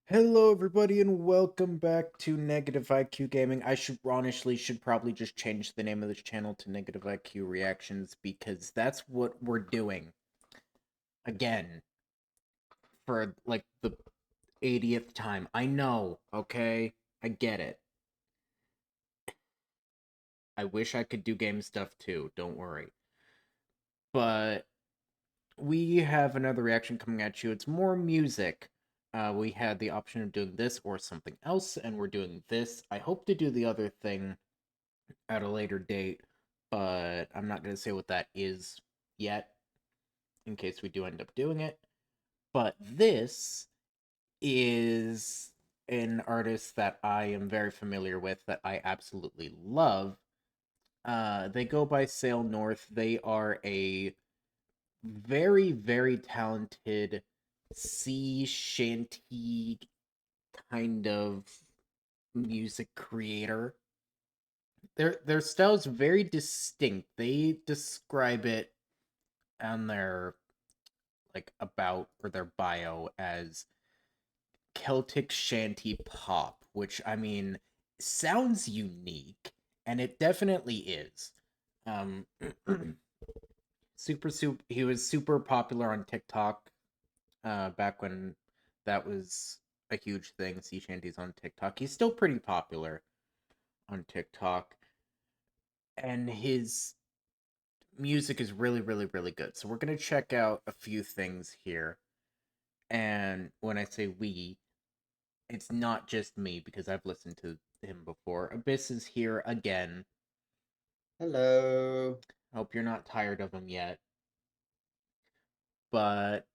Hello, everybody, and welcome back to Negative IQ Gaming. I should probably just change the name of this channel to Negative IQ Reactions because that's what we're doing again for like the 80th time. I know, okay? I get it. I wish I could do game stuff too, don't worry. But we have another reaction coming at you. It's more music. We had the option of doing this or something else, and we're doing this. I hope to do the other thing at a later date, but I'm not going to say what that is yet in case we do end up doing it. But this is an artist that I am very familiar with, that I absolutely love. They go by Sail North. They are a very, very talented sea shanty kind of music creator. Their style is very distinct. They describe it on their about or their bio as Celtic shanty pop, which I mean sounds unique, and it definitely is. Um, he was super popular on TikTok back when that was a huge thing. Sea shanties on TikTok. He's still pretty popular on TikTok, and his music is really, really, really good. So we're gonna check out a few things here. And when I say we, it's not just me because I've listened to him before. Abyss is here again. Hello. Hope you're not tired of him yet. But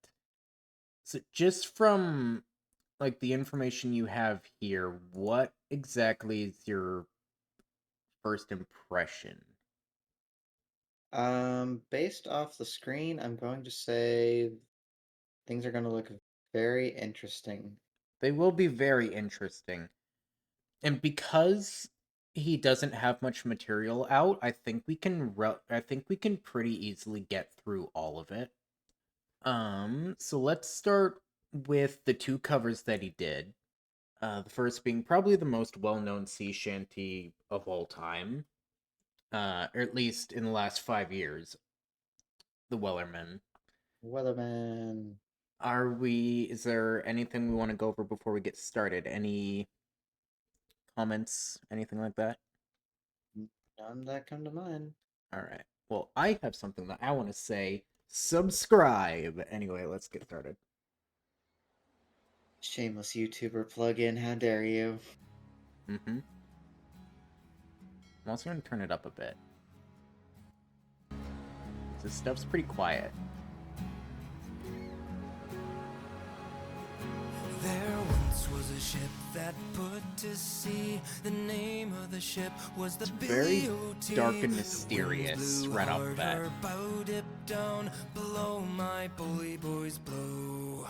so just from the information you have here, what exactly is your first impression? Based off the screen, I'm going to say things are going to look very interesting. They will be very interesting. And because he doesn't have much material out, I think we can pretty easily get through all of it. So let's start with the two covers that he did. The first being probably the most well-known sea shanty of all time, or at least in the last 5 years, the Wellerman. Weatherman. Is there anything we want to go over before we get started? Any comments, anything like that? None that come to mind. All right. Well, I have something that I want to say. Subscribe. Anyway, let's get started. Shameless YouTuber plug-in, how dare you? Mm-hmm. I'm also going to turn it up a bit. This stuff's pretty quiet. There once was a ship that put to sea. The name of the ship was the Very Billy O.T. dark and The winds mysterious blew right off the hard, bat. her bow dipped down below. My bully boys blow.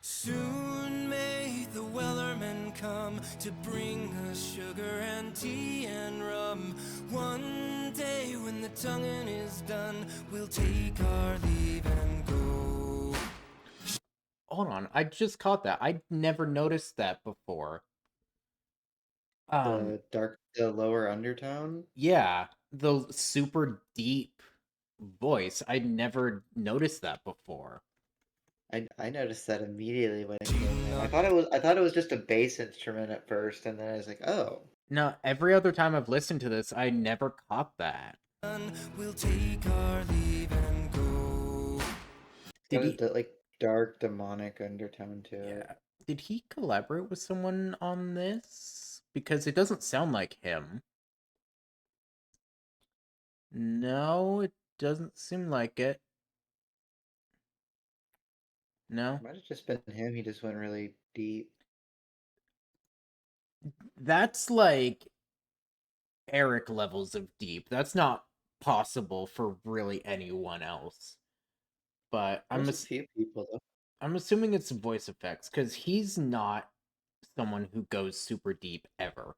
Soon may the Wellerman come to bring us sugar and tea and rum. One day when the tonguing is done, we'll take our leave and go. Hold on, I just caught that. I never noticed that before. Um, The lower undertone. yeah, the super deep voice. I never noticed that before. I noticed that immediately when it She came in. knocked I thought it was just a bass instrument at first, and then I was like, oh. No, every other time I've listened to this, I never caught that. we'll take our leave and go. It's Did got a he? like dark demonic undertone to it. Yeah. Did he collaborate with someone on this? Because it doesn't sound like him. No, it doesn't seem like it. No. Might have just been him, he just went really deep. That's like Eric levels of deep. That's not possible for really anyone else. But There's a few people though. I'm assuming it's voice effects because he's not someone who goes super deep ever.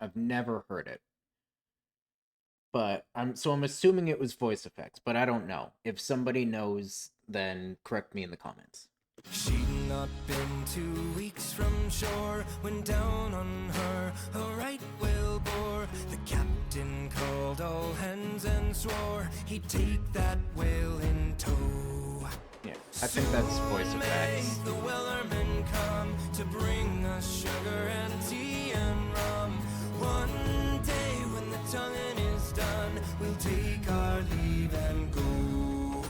I've never heard it. But I'm assuming it was voice effects, but I don't know. If somebody knows, then correct me in the comments. She not been 2 weeks from shore when down on her a right whale bore. The captain called all hands and swore he'd take that whale in tow. Yeah, I think that's voice effects. The wellermen come to bring us sugar and tea and rum. One day when the tonguing is done, we'll take our leave and go.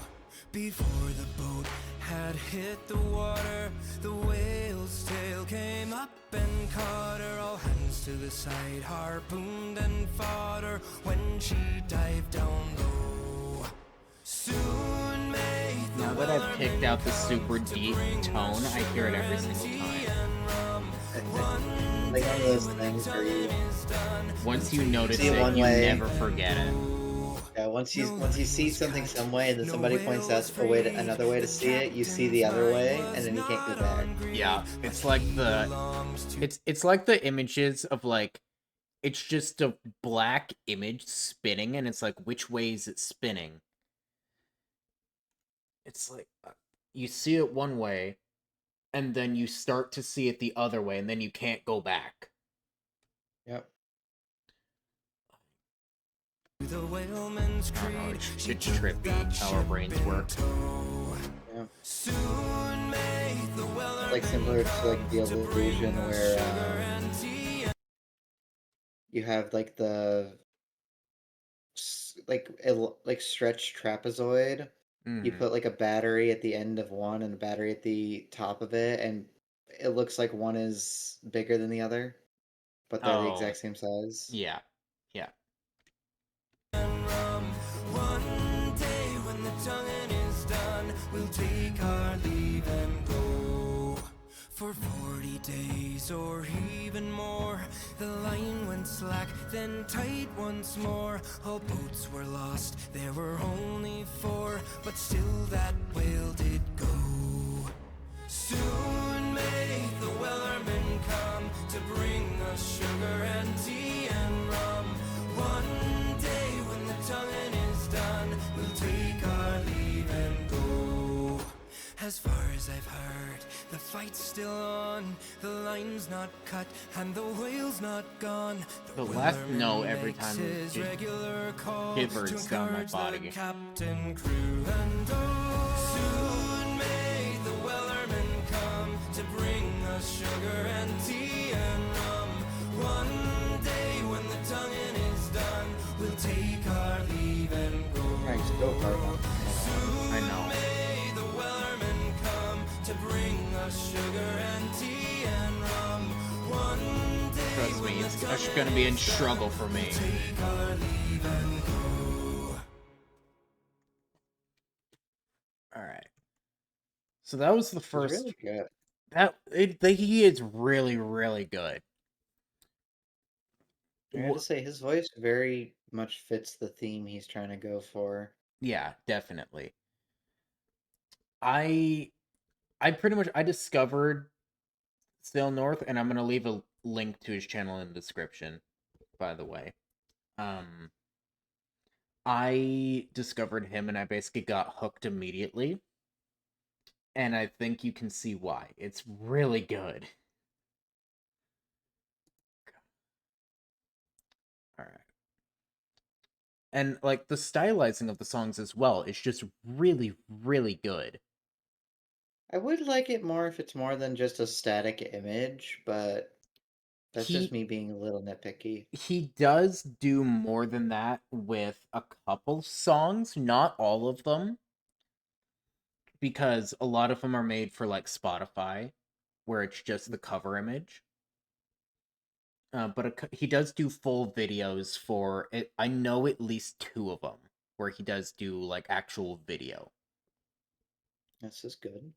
Before the boat had hit the water, the whale's tail came up and caught her. All hands to the side, harpooned and fought her when she dived down low. Soon may the Now that I've picked out the super deep tone, I hear it every single time. Like one of those things where you, Once you notice see it it, one you way. never forget it. yeah, once you see something some way, and then somebody points out a way to, another way to see it, you see the other way, and then you can't go back. Yeah, it's like it's like the images of like, it's just a black image spinning, and it's like, which way is it spinning? It's like, you see it one way, and then you start to see it the other way, and then you can't go back. Yep. The whaleman's Oh, creed, it's she trippy how our brains work. Yeah. Soon may the Like similar to like the illusion where you have like the like stretched trapezoid. You Mhm. put like a battery at the end of one and a battery at the top of it, and it looks like one is bigger than the other, but they're the Oh, exact same size. yeah. Yeah. one day when the tonguing is done, we'll take our leave and go. For 40 days or even more, the line went slack, then tight once more. All boats were lost, there were only 4, but still that whale did go. Soon may the wellermen come to bring us sugar and tea and rum. One day when the tonguing is done, we'll take our leave and go. As far as I've heard, the fight's still on. The line's not cut and the whale's not gone. The last wellerman no every makes time his it regular call shivers to down my encourage the body. captain, crew, and all. Soon may the wellermen come to bring us sugar and tea and rum. One day when the tonguing is done, we'll take our leave and go. Nice, go hard. I know. May the wellermen come to bring us sugar and tea and rum. One day Trust when me, the it's tonguing gonna be in is done, struggle for me. take our leave and go. Alright. So that was the It's first. really good. He is really, really good. I gotta say, his voice very much fits the theme he's trying to go for. Yeah, definitely. I pretty much I discovered Sail North, and I'm gonna leave a link to his channel in the description, by the way. I discovered him and I basically got hooked immediately. And I think you can see why. It's really good. Alright. And like the stylizing of the songs as well is just really, really good. I would like it more if it's more than just a static image, but that's just He me being a little nitpicky. he does do more than that with a couple songs, not all of them, because a lot of them are made for like Spotify, where it's just the cover image. But he does do full videos for it. I know at least 2 of them where he does do like actual video. This is good.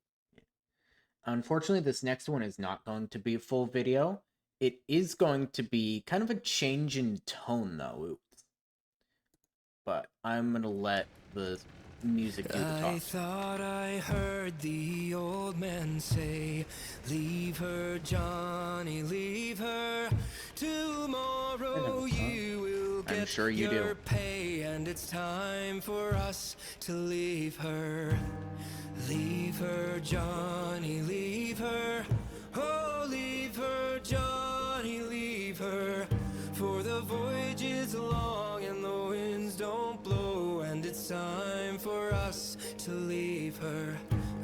Unfortunately, this next one is not going to be a full video. It is going to be kind of a change in tone, though. But I'm gonna let the music do the I talking. thought I heard the old man say, "Leave her, Johnny, leave her. Tomorrow you will I I'm sure you do. your pay, and it's time for us to leave her. Leave her, Johnny, leave her. Oh, leave her, Johnny, leave her. For the voyage is long and the winds don't blow, and it's time for us to leave her.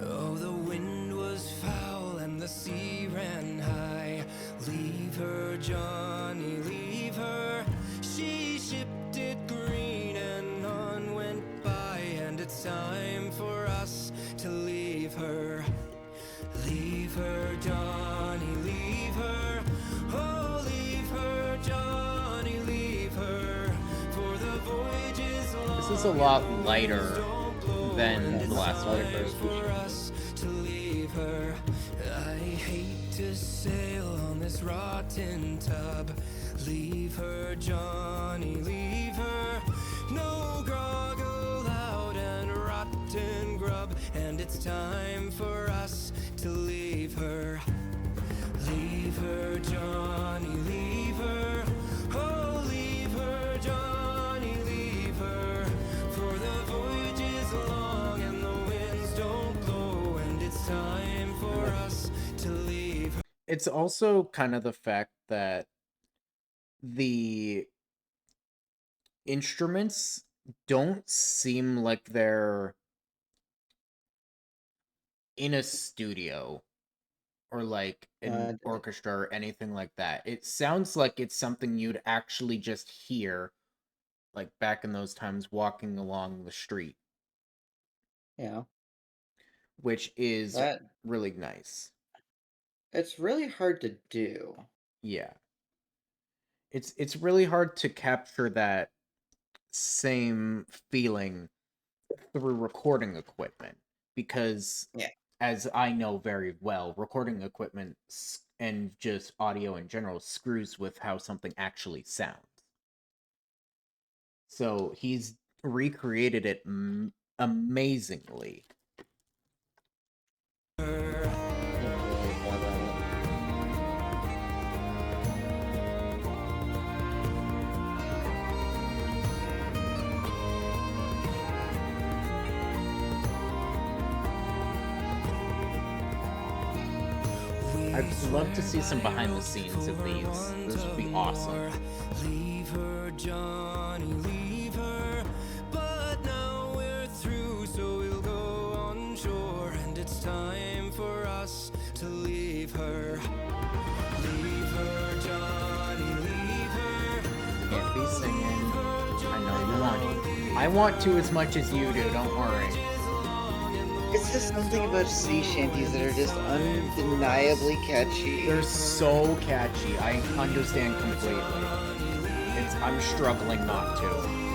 Oh, the wind was foul and the sea ran high. Leave her, Johnny, leave her. She shipped it green and none went by, and it's time for us to leave her. Leave her, Johnny, leave her. Oh, leave her, Johnny, leave her. For the voyage is long. This is a lot lighter than the last one. For us to leave her. I hate to sail on this rotten tub. Leave her, Johnny, leave her. No grog allowed and rotten grub, and it's time for us to leave her. Leave her, Johnny, leave her. Oh, leave her, Johnny, leave her. For the voyage is long and the winds don't blow, and it's time for us to leave her. It's also kind of the fact that the instruments don't seem like they're in a studio or like an orchestra or anything like that. It sounds like it's something you'd actually just hear, like back in those times walking along the street, Yeah. which is That really nice. it's really hard to do. Yeah. It's really hard to capture that same feeling through recording equipment because Yeah. as I know very well, recording equipment and just audio in general screws with how something actually sounds. So he's recreated it amazingly. I'd love to see some behind the scenes of these. This would be awesome. Leave her, Johnny, leave her. But now we're through, so we'll go on shore, and it's time for us to leave her. Leave her, Johnny, leave her. Can't be singing. I know you want to. I want to as much as you do, don't worry. It's just something about sea shanties that are just undeniably catchy. They're so catchy. I understand completely. I'm struggling not to.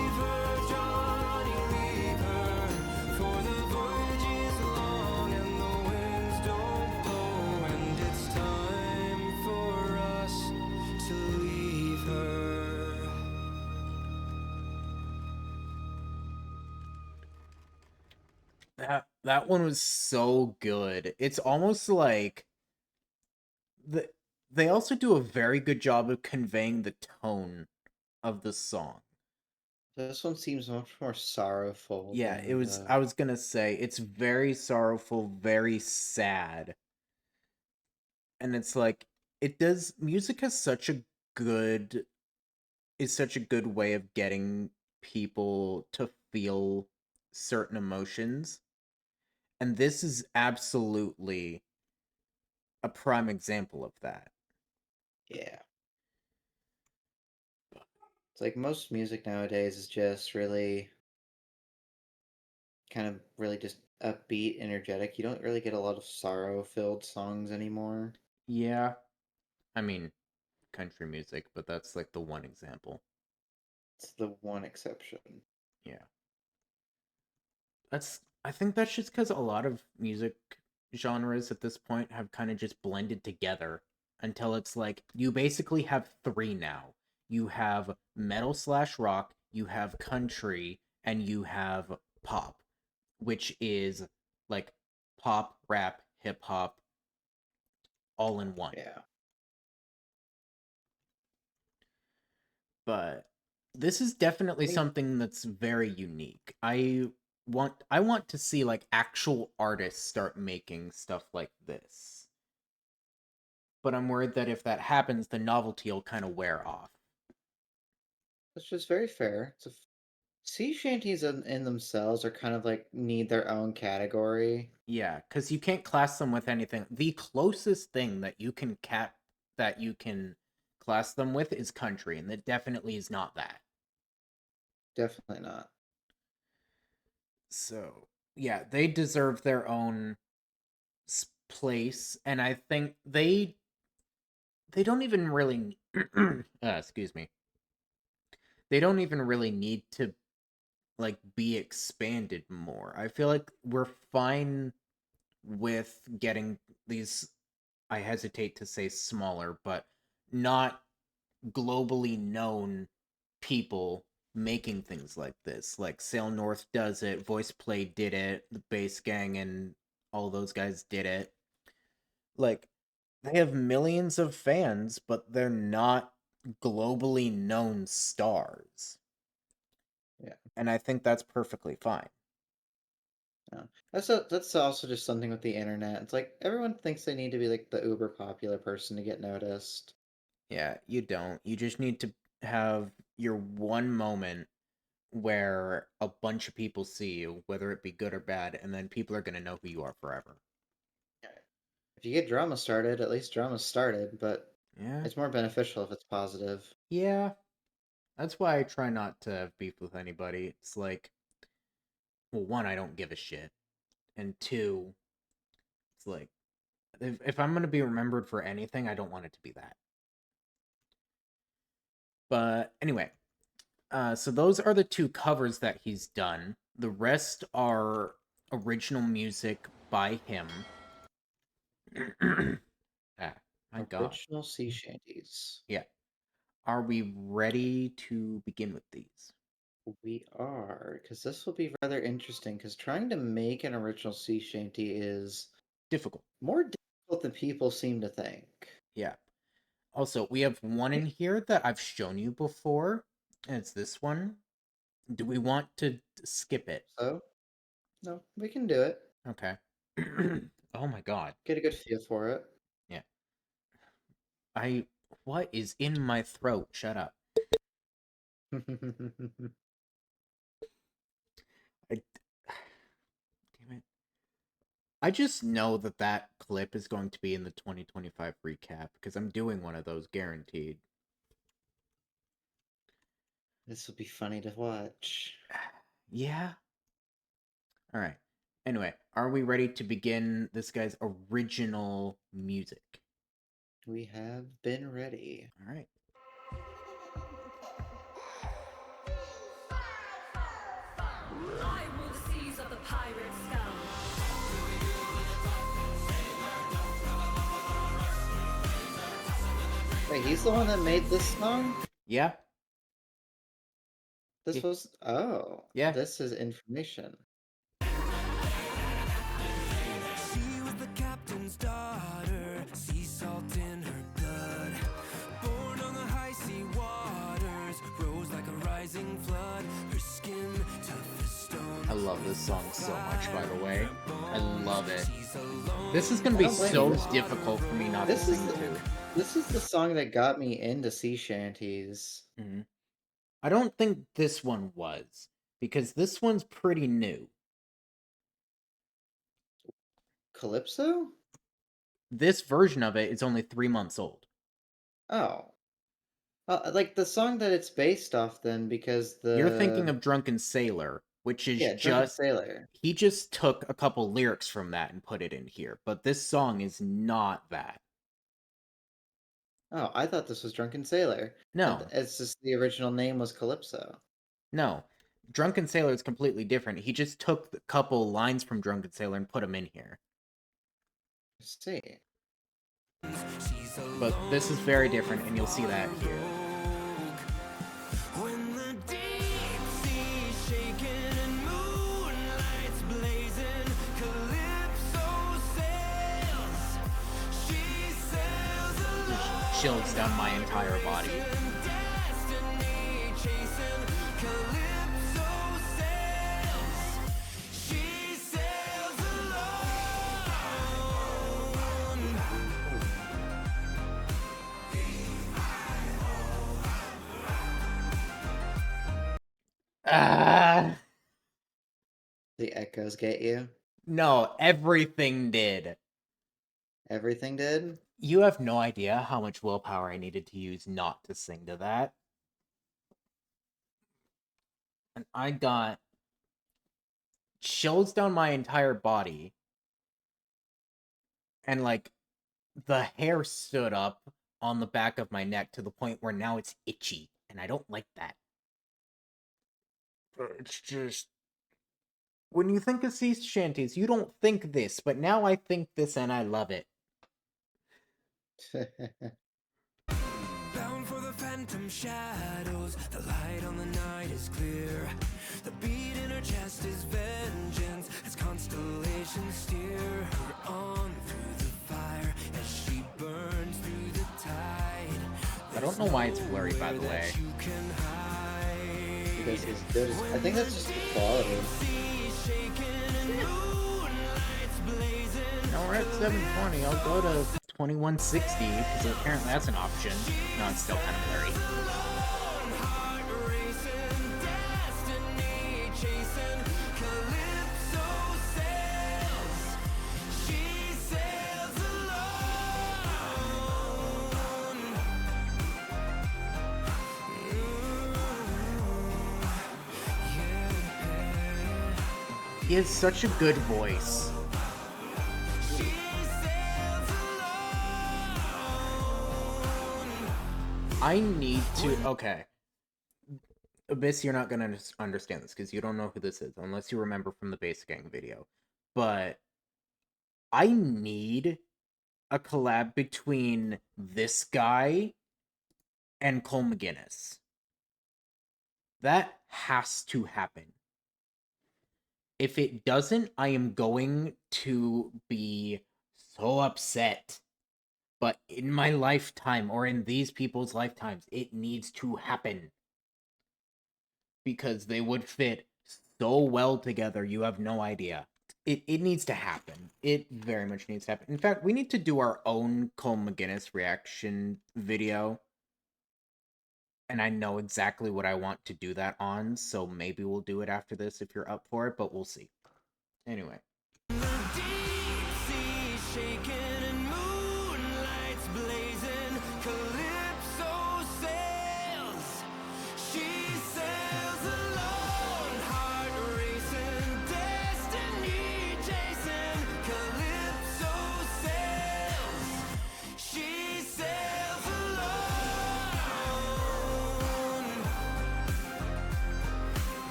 That one was so good. It's almost like they also do a very good job of conveying the tone of the song. This one seems much more sorrowful. Yeah, than it was. I was gonna say it's very sorrowful, very sad, and it's like it does. Music has such a good is such a good way of getting people to feel certain emotions, and this is absolutely a prime example of that. Yeah. It's like most music nowadays is just really kind of really just upbeat, energetic. You don't really get a lot of sorrow-filled songs anymore. Yeah, I mean country music, but that's like the one example. It's the one exception. Yeah. I think that's just because a lot of music genres at this point have kind of just blended together until it's like you basically have three now. You have metal slash rock, you have country, and you have pop, which is like pop, rap, hip hop, all in one. Yeah. But This is definitely Wait. something that's very unique. I want to see like actual artists start making stuff like this. But I'm worried that if that happens, the novelty will kind of wear off. Which is very fair. Sea shanties in themselves are kind of like need their own category. Yeah, because you can't class them with anything. The closest thing that you can class them with is country, and that definitely is not that. Definitely not. So yeah, they deserve their own place, and I think they don't even really excuse me. They don't even really need to like be expanded more. I feel like we're fine with getting these, I hesitate to say smaller, but not globally known people making things like this. Like Sail North does it, Voice Play did it, the Bass Gang and all those guys did it. Like they have millions of fans, but they're not globally known stars. Yeah. And I think that's perfectly fine. Yeah. That's also just something with the internet. It's like everyone thinks they need to be like the uber popular person to get noticed. Yeah, you don't. You just need to have your one moment where a bunch of people see you, whether it be good or bad, and then people are going to know who you are forever. Yeah. If you get drama started, at least drama started, but Yeah. it's more beneficial if it's positive. Yeah. That's why I try not to have beef with anybody. It's like, well, one, I don't give a shit. And two, it's like, if I'm going to be remembered for anything, I don't want it to be that. But anyway, so those are the two covers that he's done. The rest are original music by him. Ah, my God. Original sea shanties. Yeah. Are we ready to begin with these? We are, because this will be rather interesting, because trying to make an original sea shanty is Difficult. more difficult than people seem to think. Yeah. Also, we have one in here that I've shown you before, and it's this one. Do we want to skip it? So, no, we can do it. Okay. Oh my God. Get a good feel for it. Yeah. What is in my throat? Shut up. I, damn it. I just know that clip is going to be in the 2025 recap because I'm doing one of those guaranteed. This will be funny to watch. Yeah. All right. Anyway, are we ready to begin this guy's original music? We have been ready. All right. I rule the seas of the pirate scum. Wait, he's the one that made this song? Yeah. This Yeah. was. Oh. Yeah. This is information. She was the captain's daughter, sea salt in her blood. Born on the high sea waters, rose like a rising flood. Her skin tough as stone. I love this song so much, by the way. I love it. She's alone. This is going to be I don't blame so you. difficult for me not to This is sing to. This is the song that got me into sea shanties. Mm-hmm. I don't think this one was, because this one's pretty new. Calypso? This version of it is only 3 months old. Oh. Like the song that it's based off then, because You're thinking of Drunken Sailor, which is yeah, Drunken just... Sailor. He just took a couple lyrics from that and put it in here, but this song is not that. Oh, I thought this was Drunken Sailor. No. It's just the original name was Calypso. No. Drunken Sailor is completely different. He just took a couple lines from Drunken Sailor and put them in here. I see. But this is very different, and you'll see that here. When the deep sea's shaking and moonlight's blazing, Calypso sails. She sails alone. Chills down my entire body. Destiny chasing Ah, The echoes get you. no, everything did. Everything did. You have no idea how much willpower I needed to use not to sing to that. And I got chills down my entire body. And like the hair stood up on the back of my neck to the point where now it's itchy. And I don't like that. It's just. When you think of sea shanties, you don't think this, but now I think this and I love it. Bound for the phantom shadows, the light on the night is clear. The beat in her chest is vengeance as constellations steer her on through the fire as she burns through the tide. I don't know why it's blurry, by the way. You can hide. Because he's good. I think that's just the quality. No, we're at 720. I'll go to 2160 because apparently that's an option. No, it's still kind of blurry. He has such a good voice. I need to. Okay. Abyss, you're not gonna understand this because you don't know who this is unless you remember from the Base Gang video. But I need a collab between this guy and Cole McGinnis. That has to happen. If it doesn't, I am going to be so upset. But in my lifetime, or in these people's lifetimes, it needs to happen. Because they would fit so well together, you have no idea. It needs to happen. It very much needs to happen. In fact, we need to do our own Cole McGinnis reaction video. And I know exactly what I want to do that on, so maybe we'll do it after this if you're up for it, but we'll see. Anyway.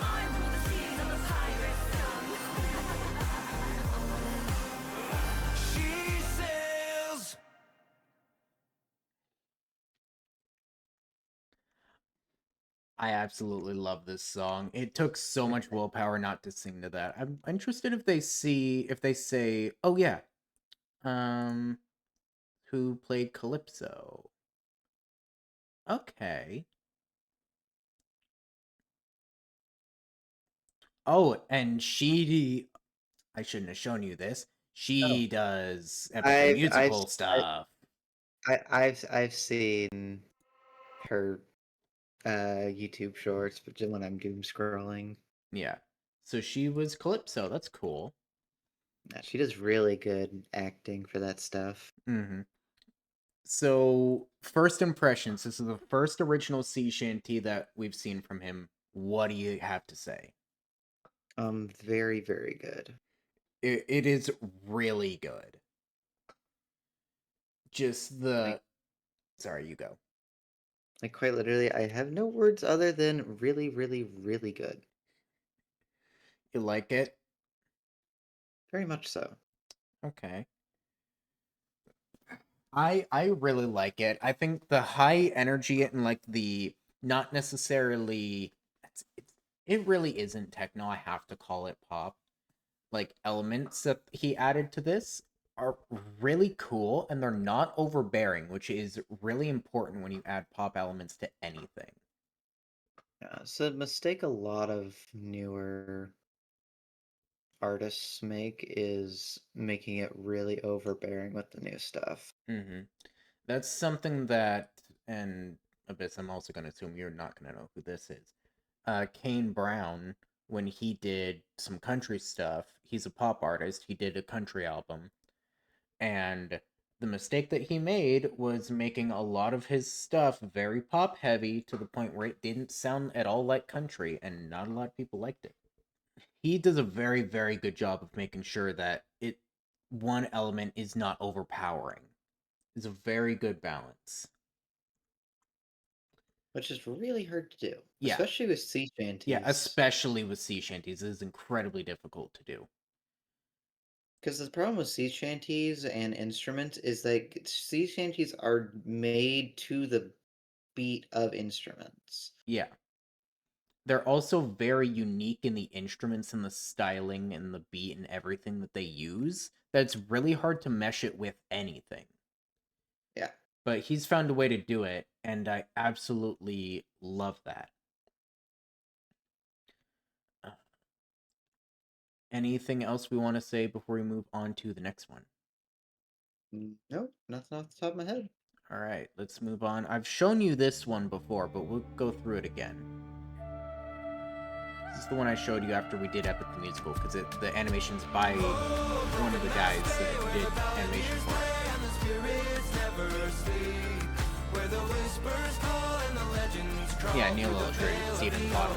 I rule the seas of the pirate scum. She sails. I absolutely love this song. It took so much willpower not to sing to that. I'm interested if they say, oh yeah, who played Calypso? Okay. Oh, and I shouldn't have shown you this. She does epic musical stuff. I've seen her YouTube shorts, but just when I'm doom scrolling. Yeah. So she was Calypso. That's cool. Yeah, she does really good acting for that stuff. Mm-hmm. So, first impressions. This is the first original sea shanty that we've seen from him. What do you have to say? Very, very good. It is really good. Just the. Sorry, you go. Like quite literally, I have no words other than really, really, really good. You like it? Very much so. Okay. I really like it. I think the high energy and like the not necessarily it really isn't techno. I have to call it pop. Like elements that he added to this are really cool and they're not overbearing, which is really important when you add pop elements to anything. So mistake a lot of newer artists make is making it really overbearing with the new stuff. Mm-hmm. That's something that, and Abyss, I'm also going to assume you're not going to know who this is. Kane Brown, when he did some country stuff, he's a pop artist, he did a country album, and the mistake that he made was making a lot of his stuff very pop heavy to the point where it didn't sound at all like country, and not a lot of people liked it. He does a very, very good job of making sure that one element is not overpowering. It's a very good balance. Which is really hard to do. Yeah. Especially with sea shanties. Yeah, especially with sea shanties. It is incredibly difficult to do. Because the problem with sea shanties and instruments is like sea shanties are made to the beat of instruments. Yeah. They're also very unique in the instruments and the styling and the beat and everything that they use. That's really hard to mesh it with anything. Yeah. But he's found a way to do it, and I absolutely love that. Anything else we want to say before we move on to the next one? Nope, nothing off the top of my head. All right, let's move on. I've shown you this one before, but we'll go through it again. This is the one I showed you after we did Epic the Musical, because the animation's by one of the guys that did animation for it. Yeah, Neil illustrated. See it in the bottom.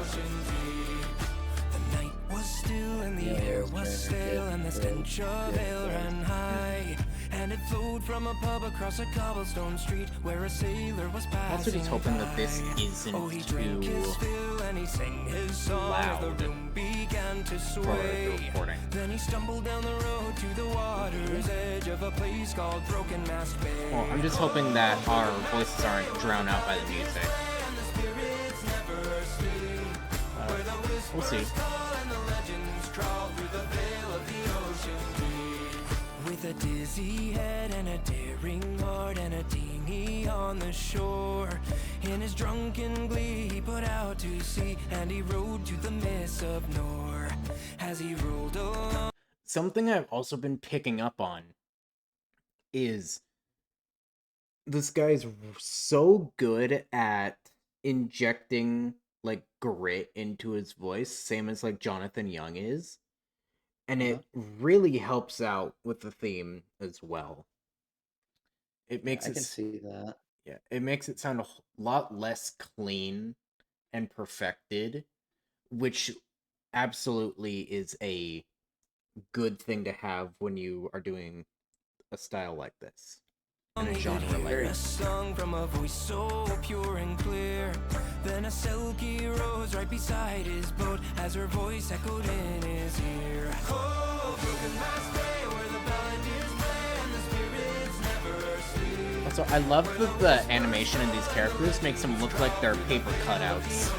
The night was still and the air was stale and the stench of ale ran high. And it flowed from a pub across a cobblestone street where a sailor was passing. Also just hoping that this isn't too and he sang his song loud as the room began to for the sway. recording. Then he stumbled down the road to the water's edge of a place called Broken Mast Bay. Well, I'm just hoping that our voices aren't drowned out by the music. We'll see. With a dizzy head and a daring heart and a dinghy on the shore, in his drunken glee he put out to sea and he rode to the Miss of Nor. As he rolled along, Something I've also been picking up on is this guy's so good at injecting like grit into his voice, same as like Jonathan Young is. And it really helps out with the theme as well. It makes I it can see that. Yeah, it makes it sound a lot less clean and perfected, which absolutely is a good thing to have when you are doing a style like this. In a genre like a this. song from a voice so pure and clear. Then a silky rose right beside his boat as her voice echoed in his ear. Oh, broken mast bay where the balladeers play and the spirits never sleep. Also, I love that the animation in these characters makes them look like they're paper cutouts.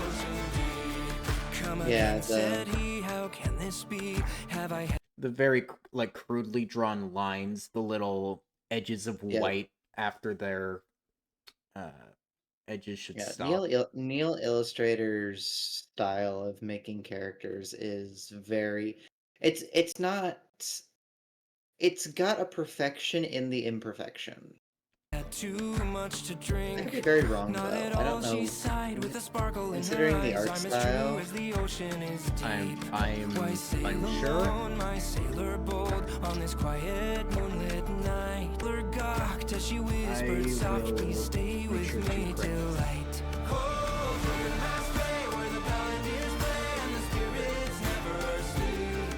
Yeah, said he, how can this be? Have I had The very like crudely drawn lines, the little edges of white after their edges should stop. Neil Illustrator's style of making characters is very it's not it's got a perfection in the imperfection. too much to drink? I could be very wrong Not though. at I all, don't she know. sighed with a sparkle in Considering her the eyes. art I'm as style, true as the ocean is deep. I'm Why sail unsure. alone, my sailor bold, on this quiet moonlit night? Lurk gawked as she whispered softly, stay with me till light. Oh, broken mast bay, where the balladeers play and the spirits never sleep,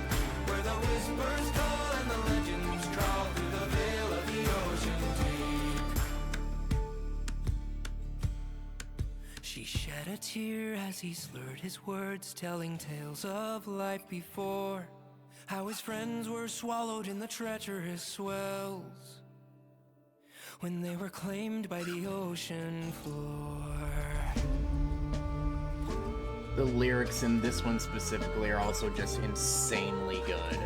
where the whispers call and the legends crawl through the veil of the ocean deep. She shed a tear as he slurred his words, telling tales of life before, how his friends were swallowed in the treacherous swells when they were claimed by the ocean floor. The lyrics in this one specifically are also just insanely good.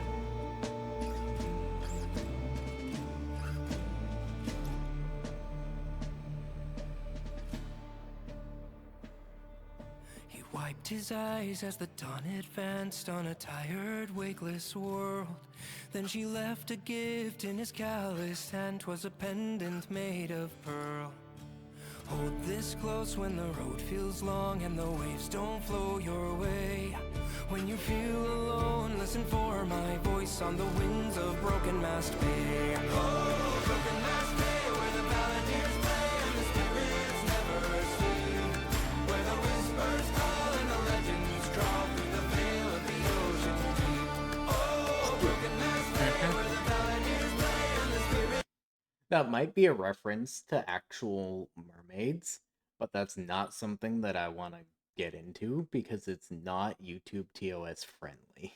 He wiped his his eyes as the dawn advanced on a tired, wakeless world. Then she left a gift in his calloused hand, 'twas a pendant made of pearl. Hold this close when the road feels long and the waves don't flow your way. When you feel alone, listen for my voice on the winds of Broken Mast Bay. Oh, Broken Mast Bay, where the balladeers play and the spirits never sleep. Where the whispers call and the legends crawl through the veil of the ocean deep. Oh, Broken Mast Bay, where the balladeers play and the spirits... That might be a reference to actual mermaids, but that's not something that I want to get into because it's not YouTube TOS friendly.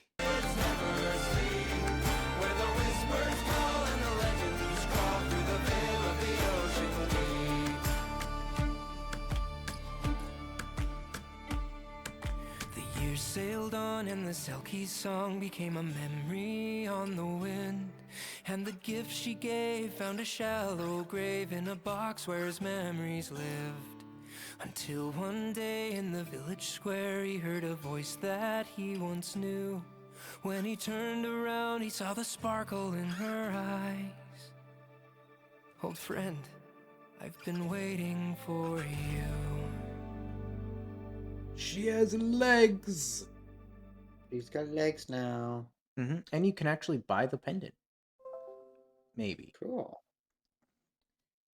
The years sailed on and the Selkie song became a memory on the wind. And the gift she gave found a shallow grave in a box where his memories lived. Until one day in the village square he heard a voice that he once knew. When he turned around he saw the sparkle in her eyes. Old friend, I've been waiting for you. She has legs! She's got legs now. And you can actually buy the pendant. Maybe. Cool.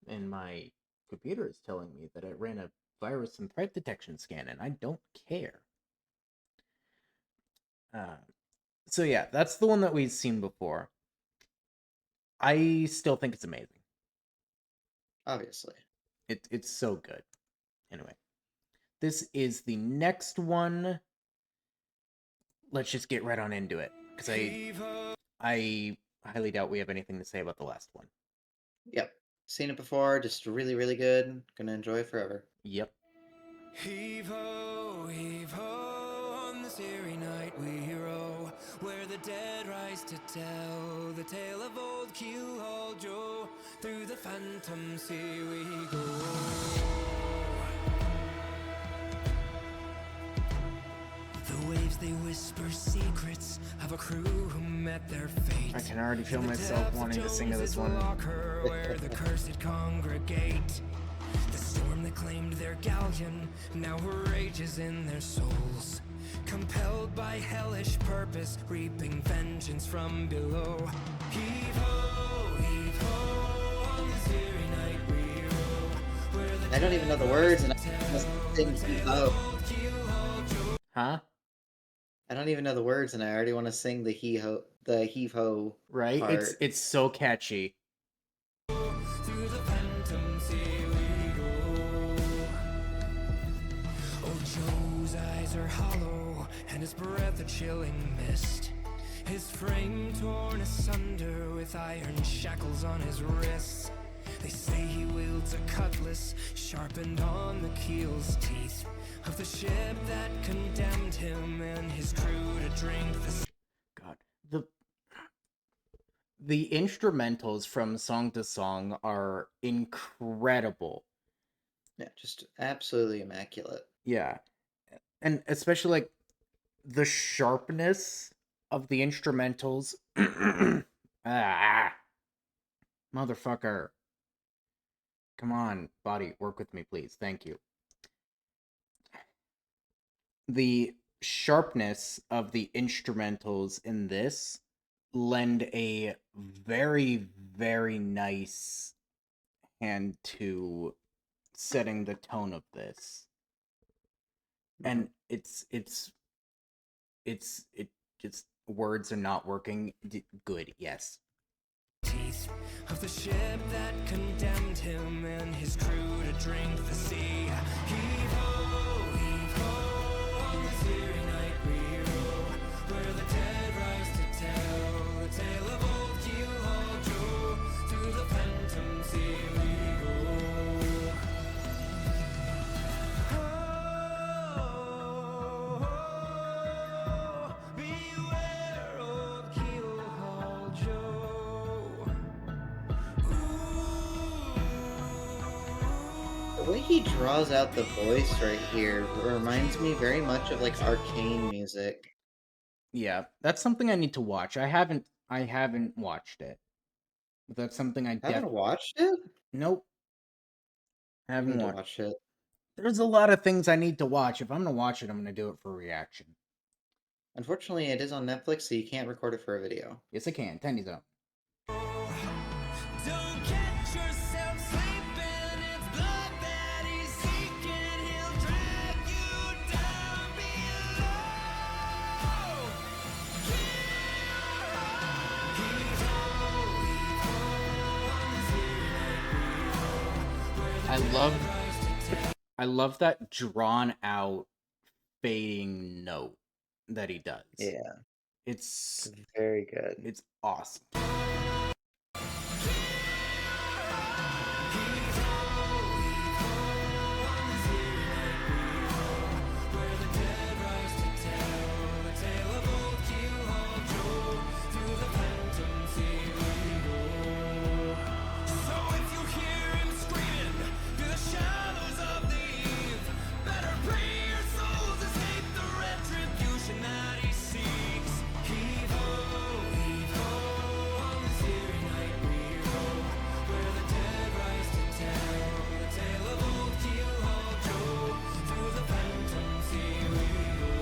And my computer is telling me that it ran a virus and threat detection scan, and I don't care. So yeah, that's the one that we've seen before. I still think it's amazing. Obviously. It's so good. Anyway, this is the next one. Let's just get right on into it, because I highly doubt we have anything to say about the last one. Yep. Seen it before, just really, really good. Gonna enjoy it forever. Yep. Heave ho, on this eerie night we row, where the dead rise to tell the tale of old Keelhaul Joe. Through the phantom sea we go. The waves they whisper secrets of a crew who met their fate. I can already feel myself wanting to sing to this one. Where the cursed congregate. The storm that claimed their galleon now rages in their souls. Compelled by hellish purpose, reaping vengeance from below. Heave ho, on this eerie night we row. Where the I don't even know the words, and I must sing heave ho. Huh? I don't even know the words, and I already want to sing the heave ho. Right? Part. It's so catchy. through the phantom sea we go. Oh, Joe's eyes are hollow, and his breath a chilling mist. His frame torn asunder with iron shackles on his wrists. They say he wields a cutlass sharpened on the keel's teeth of the ship that condemned him and his crew to drink the... God, the instrumentals from Song to Song are incredible. Yeah, just absolutely immaculate. Yeah. And especially like the sharpness of the instrumentals. Motherfucker. Come on, body, work with me, please. Thank you. The sharpness of the instrumentals in this lend a very, very nice hand to setting the tone of this. And it just words are not working. Good, yes. Teeth of the ship that condemned him and his crew to drink the sea. Heave ho, on this eerie night we row, where the dead rise to tell the tale of old Keelhaul Joe. Through the phantom sea we go. Oh, beware old Keelhaul Joe. way he draws out the voice right here reminds me very much of like arcane music. Yeah, that's something I need to watch. I haven't watched it. But that's something I Haven't watched it? nope, I You haven't need to watched. watch it. There's a lot of things I need to watch. If I'm gonna watch it, I'm gonna do it for reaction. Unfortunately, it is on Netflix, so you can't record it for a video. Yes, I can. Tendy's out. Don't catch yourself sleeping. It's blood that he's seeking. He'll drag you down I love that drawn out fading note that he does. Yeah, It's very good. it's awesome. So if you hear him screaming through the shadows of the eve, better pray your souls escape the retribution that he seeks. Heave-ho, on this eerie night we go, where the dead rise to tell the tale of old Keelhaul Joe. Through the phantom sea we go.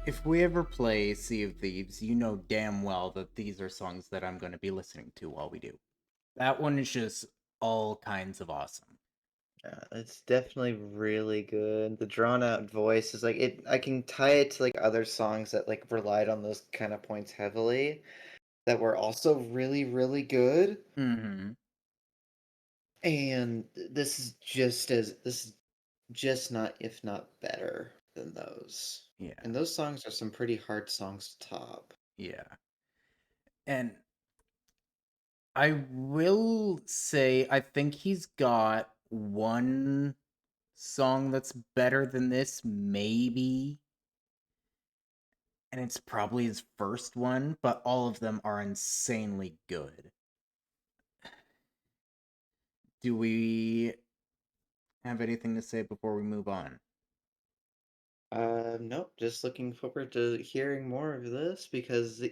If we ever play Sea of Thieves, you know damn well that these are songs that I'm going to be listening to while we do. That one is just all kinds of awesome. Yeah, it's definitely really good. The drawn out voice is like it. I can tie it to like other songs that like relied on those kind of points heavily, that were also really really good. Mm-hmm. And this is just not, if not better than those. Yeah. And those songs are some pretty hard songs to top. Yeah. And I will say, I think he's got one song that's better than this, maybe. And it's probably his first one, but all of them are insanely good. Do we have anything to say before we move on? Nope, just looking forward to hearing more of this because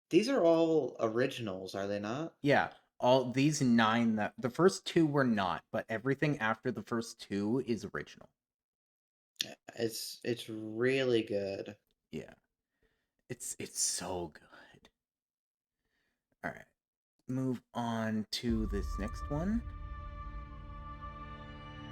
these are all originals, are they not? Yeah, all these 9 that the first 2 were not, but everything after the first 2 is original. It's really good. Yeah. It's so good. All right. Move on to this next one.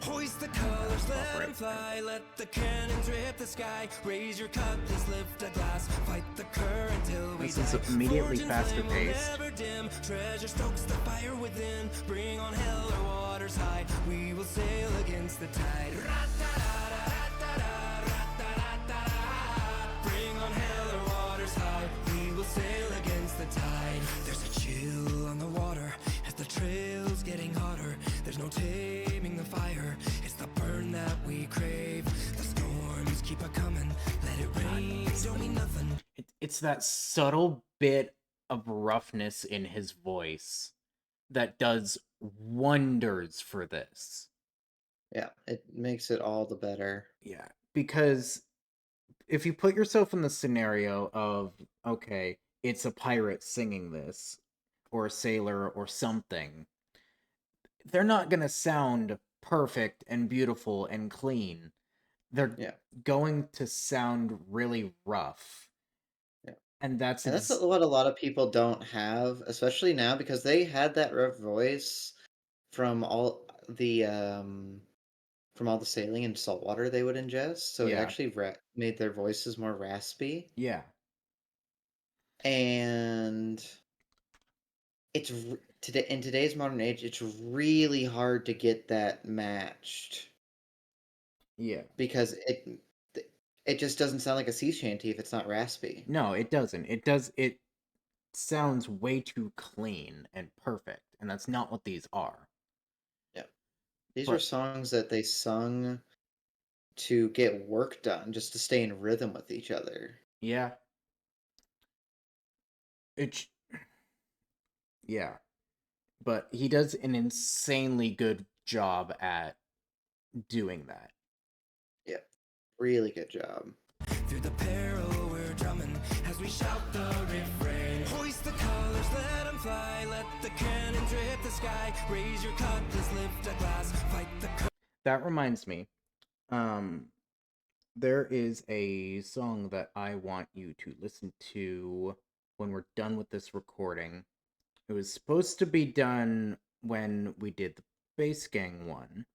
Hoist the colors, let right them fly, let the cannons rip the sky. Raise your cutlass, lift a glass, fight the current till we This die. is immediately Forge and faster flame will paced. never dim. Treasure stokes the fire within. Bring on hell or waters high. We will sail against the tide. Bring on hell or waters high. We will sail against the tide. There's a chill on the water as the trail's getting hotter. There's no taming the fire. It's the burn that we crave. The storms keep a coming. Let it rain. Don't mean nothing. It's that subtle bit of roughness in his voice that does wonders for this. Yeah, it makes it all the better. Yeah, because if you put yourself in the scenario of, okay, it's a pirate singing this, or a sailor, or something, they're not gonna sound perfect and beautiful and clean. They're Yeah. going to sound really rough. Yeah. And that's And that's what a lot of people don't have, especially now, because they had that rough voice from from all the sailing and salt water they would ingest, so it yeah, actually made their voices more raspy. yeah, And today in today's modern age, it's really hard to get that matched yeah. because It just doesn't sound like a sea shanty if it's not raspy. No, it doesn't. It sounds way too clean and perfect, and that's not what these are. Yeah. These were But songs that they sung to get work done, just to stay in rhythm with each other. yeah, it's yeah. But he does an insanely good job at doing that. Yeah. Really good job. Through the peril we're drumming as we shout the refrain. Hoist the colors, let them fly. Let the cannons rip the sky. Raise your cutlass, lift a glass. Fight the That reminds me, there is a song that I want you to listen to when we're done with this recording. It was supposed to be done when we did the Bass Gang one,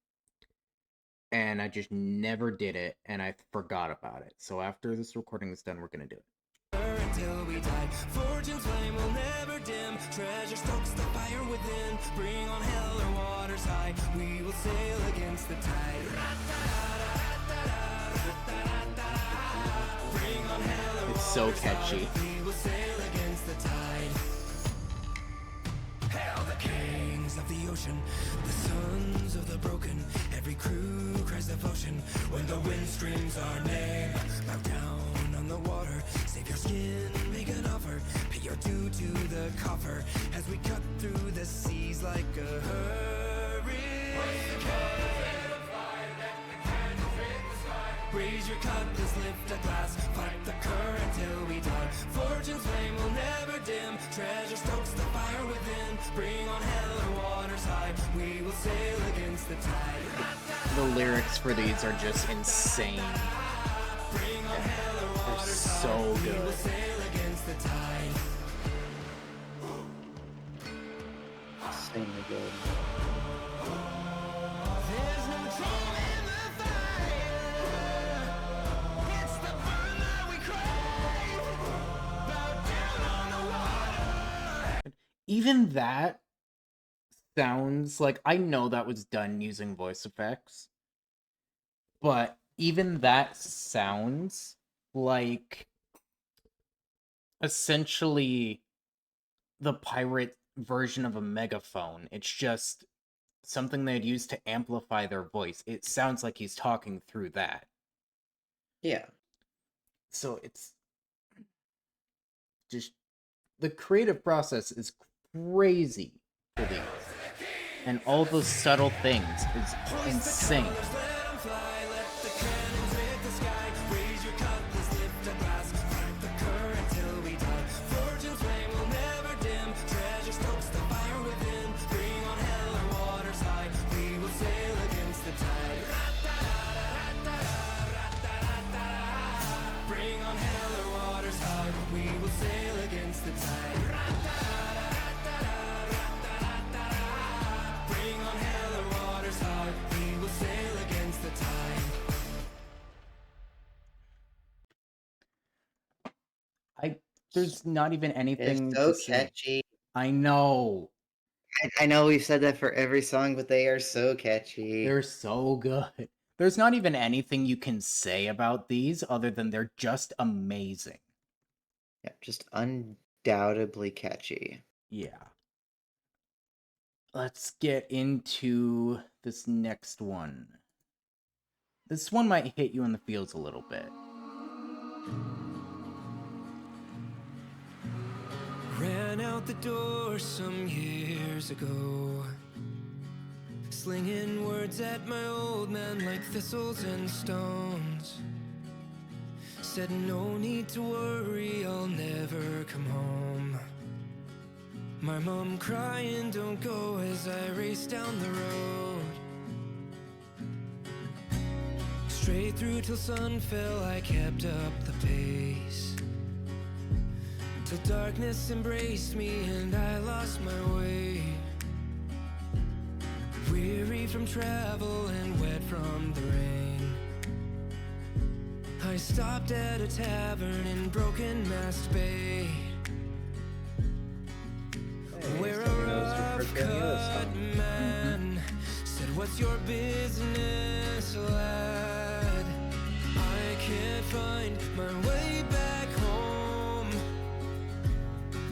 and I just never did it, and I forgot about it. So after this recording is done, we're gonna do it. until we die. Fortune's flame will never dim. Treasure stokes the fire within. Bring on hell or waters high. We will sail against the tide. Bring on hell or It's so catchy. we will sail against the tide. Hail the kings of the ocean, the sons of the broken. Every crew cries devotion when the wind screams our name. Bow down on the water, save your skin, make an offer. Pay your due to the coffer as we cut through the seas like a hurricane. Raise your cutlass, lift a glass. Fight the current till we die. Fortune's flame will never dim. Treasure stokes the fire within. Bring on hell or waters high. We will sail against the tide. The lyrics for these are just insane. Bring on hell or They're waters so high. We will good. sail against the tide. Insanely good. There's no time in the fire. It's the burn that we crave. Bow down on the water. Even that sounds like, I know that was done using voice effects, but even that sounds like essentially the pirate version of a megaphone. It's just something they'd use to amplify their voice. It sounds like he's talking through that. Yeah. So it's just, the creative process is crazy for these. And all those subtle things is insane. Let 'em fly, let the cannons hit the sky. Raise your cutlass, lift a glass. Fight the current till we die. Fortune's flame will never dim. Treasure stokes the fire within. Bring on hell or waters high. We will sail against the tide. Bring on hell or waters high. We will sail against the tide. Bring on hell or waters high. We will sail against the tide. There's not even anything They're so to say. catchy. I know. I know we've said that for every song, but they are so catchy. They're so good. There's not even anything you can say about these other than they're just amazing. Yeah, just undoubtedly catchy. Yeah. Let's get into this next one. This one might hit you in the feels a little bit. Ran out the door some years ago, slinging words at my old man like thistles and stones. Said no need to worry, I'll never come home. My mom crying, don't go, as I race down the road. Straight through till sun fell, I kept up the pace, till darkness embraced me and I lost my way. Weary from travel and wet from the rain, I stopped at a tavern in Broken Mast Bay, where a rough cut man said, "What's your business, lad? I can't find my way back home.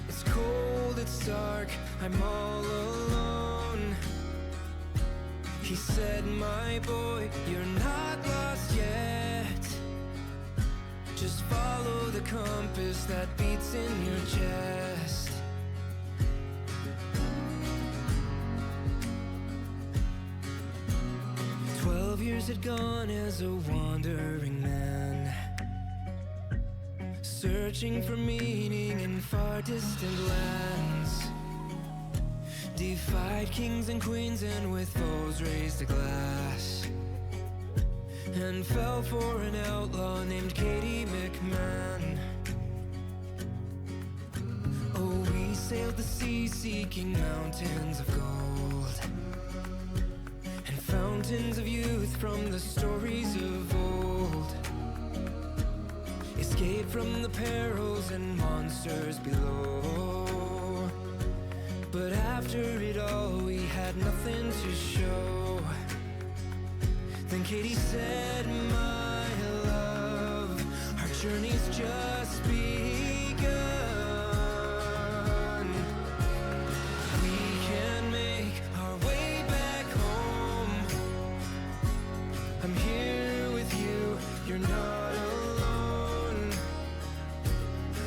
It's cold, it's dark, I'm all alone. He said, my boy, you're not lost yet. Just follow the compass that beats in your chest. Years had gone as a wandering man, searching for meaning in far distant lands. Defied kings and queens and with foes raised a glass, and fell for an outlaw named Katie McMahon. Oh, we sailed the sea seeking mountains of gold, fountains of youth from the stories of old. Escape from the perils and monsters below. But after it all, we had nothing to show. Then Katie said, my love, our journey's just begun. We can make our way back home. I'm here with you, you're not alone.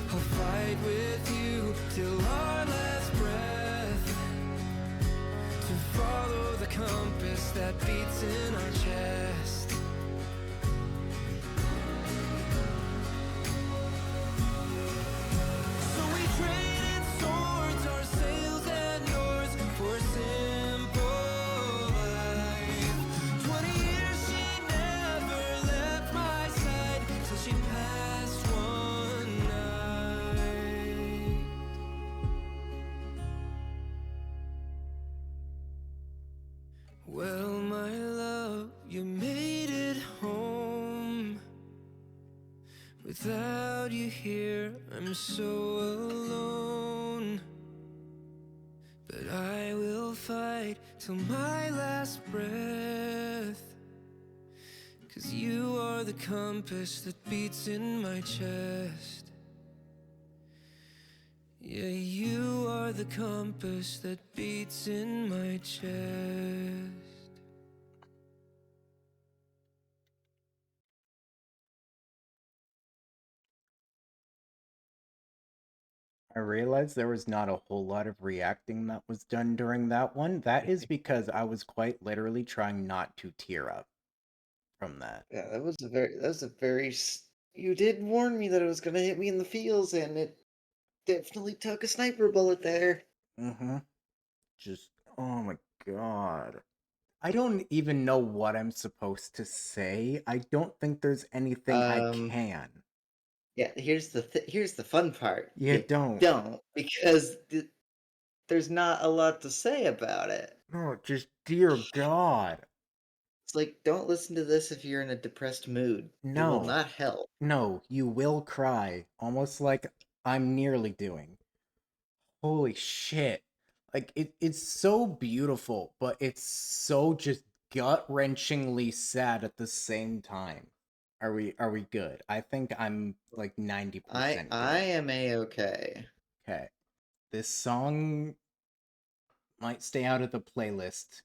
I'll fight with you till our last breath, to follow the compass that beats in our chest. So we traded swords, our sails and oars, for a simple life. 20 years she never left my side, till she passed one night. Well, my love, you made it home. Without you here, I'm so alone. But I will fight till my last breath, 'cause you are the compass that beats in my chest. Yeah, you are the compass that beats in my chest. I realized there was not a whole lot of reacting that was done during that one. That is because I was quite literally trying not to tear up from that. Yeah, that was a very. You did warn me that it was gonna hit me in the feels, and it definitely took a sniper bullet there. Mm-hmm. Just, oh my god. I don't even know what I'm supposed to say. I don't think there's anything I can. Yeah, here's the fun part. You don't. Don't, because there's not a lot to say about it. No, just dear god. It's like, don't listen to this if you're in a depressed mood. It will No. not help. No, you will cry. Almost like I'm nearly doing. Holy shit. Like it's so beautiful, but it's so just gut-wrenchingly sad at the same time. Are we good? I think I'm like 90% I good. am a-okay. Okay. This song might stay out of the playlist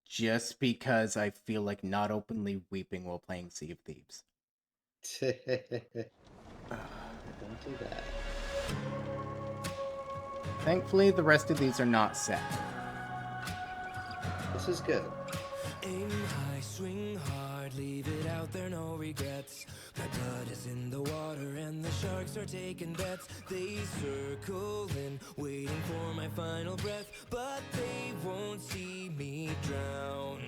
just because I feel like not openly weeping while playing Sea of Thieves. Don't do that. Thankfully, the rest of these are not sad. This is good. Aim high, swing hard, leave it out there, no regrets. My blood is in the water and the sharks are taking bets. They circle in, waiting for my final breath, but they won't see me drown.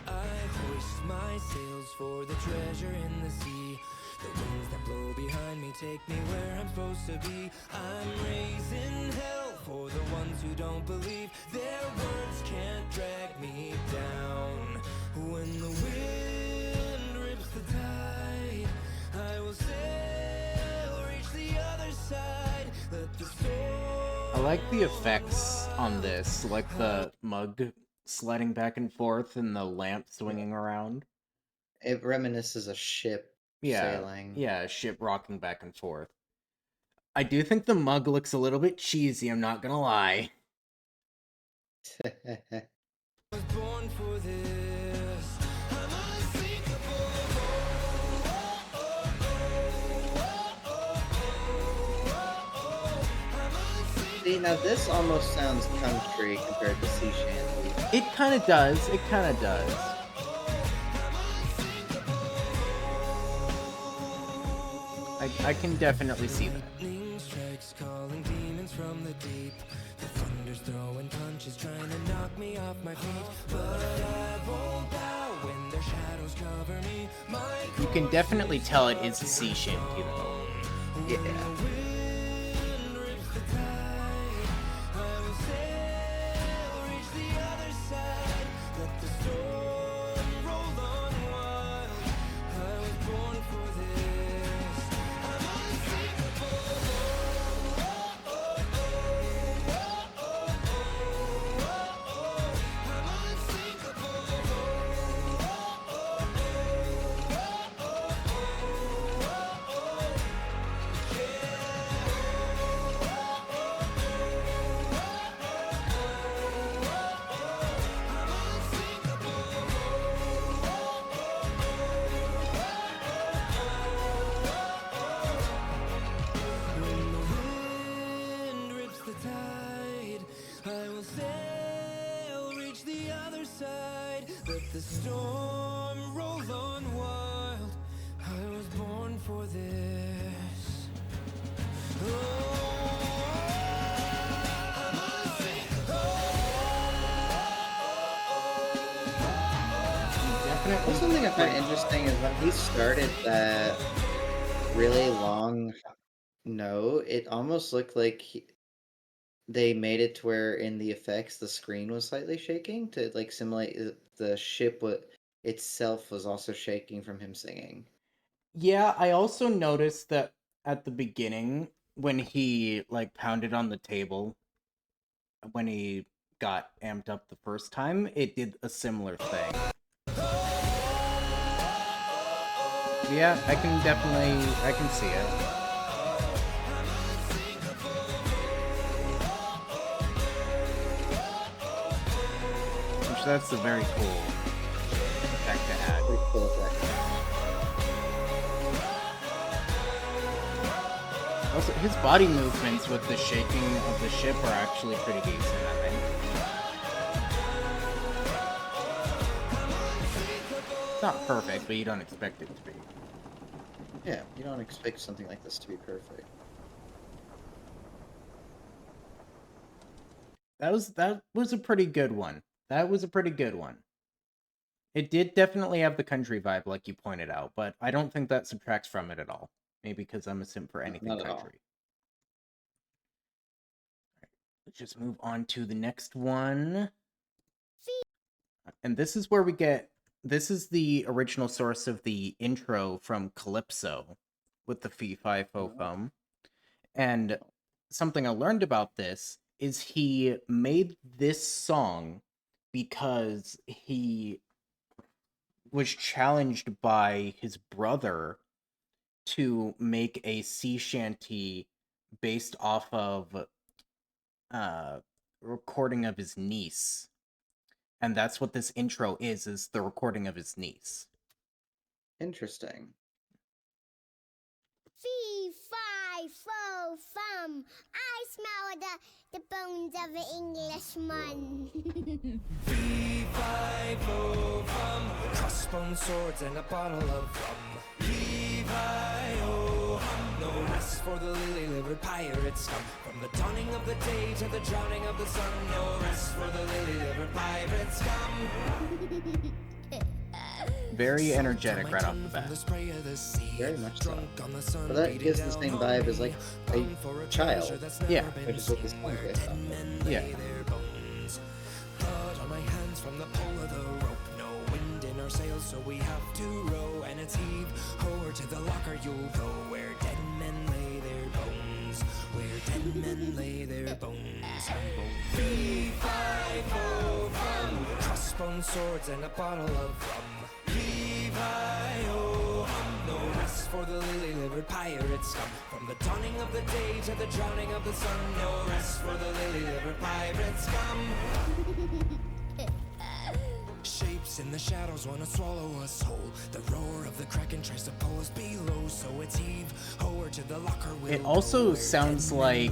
I hoist my sails for the treasure in the sea. The winds that blow behind me take me where I'm supposed to be. I'm raising hell for the ones who don't believe. Their words can't drag me down. When the wind rips the tide, I will sail, reach the other side. Let the storm. I like the effects on this, like the mug sliding back and forth and the lamp swinging around. It reminisces a ship. sailing. Yeah, a ship rocking back and forth. I do think the mug looks a little bit cheesy, I'm not gonna lie. was born for this. I'm unsinkable. See, now this almost sounds country compared to sea shanty. It kind of does. It kind of does. I can definitely see that. Lightning strikes, calling demons from the deep. The thunder's throwing punches, trying to knock me off my feet. But I won't bow when their shadows cover me. You can definitely tell it is a sea shanty, though. Yeah. Wind rips the tide. I will sail, reach the other side. Let the storm roll on wild. I was born for this. I'm unsinkable. I'm unsinkable. When the wind rips the tide, I will sail, reach the other side. Let the storm roll on wild. I was born for this. Definitely. That's something I find interesting is when he started that really long note, it almost looked like they made it to where in the effects the screen was slightly shaking to like simulate the ship itself was also shaking from him singing. Yeah, I also noticed that at the beginning, when he like pounded on the table, when he got amped up the first time, it did a similar thing. Yeah, I can see it. Which that's a very cool effect to add. Pretty cool effect. Also, his body movements with the shaking of the ship are actually pretty decent, I think. It's not perfect, but you don't expect it to be. Yeah, you don't expect something like this to be perfect. That was a pretty good one. That was a pretty good one. It did definitely have the country vibe, like you pointed out, but I don't think that subtracts from it at all. Maybe because I'm a simp for anything not at all. country. Let's just move on to the next one. And this is where we get... This is the original source of the intro from Calypso with the Fee Fi Fo Fum. And something I learned about this is he made this song because he was challenged by his brother to make a sea shanty based off of recording of his niece. And that's what this intro is the recording of his niece. Interesting. Fee, fi, fo, fum. I smell the bones of an Englishman. Fee, fi, fo, fum. Crossbone swords and a bottle of rum. Fee, fi, oh, hum. No rest for the lily-livered pirate scum. From the dawning of the day to the drowning of the sun. No rest for the lily-livered pirate scum. Very energetic right off the bat. Very much so. But that gives the same vibe as like a child. Yeah. Which is what this song is based on. Yeah. Blood on my hands from the pull of the rope. No wind in our sails, so we have to row. And it's heave ho to the locker you'll go, where dead men lay their bones. Where dead men lay their bones. Fee, fi, fo, fum. Crossbone swords and a bottle of rum. Fee, fi, oh, hum. No rest for the lily-livered pirate scum. From the dawning of the day to the drowning of the sun, no rest for the lily-livered pirate scum. Shapes in the shadows wanna swallow us whole. The roar of the kraken tries to pull us below, so it's heave ho to the locker. It also sounds like,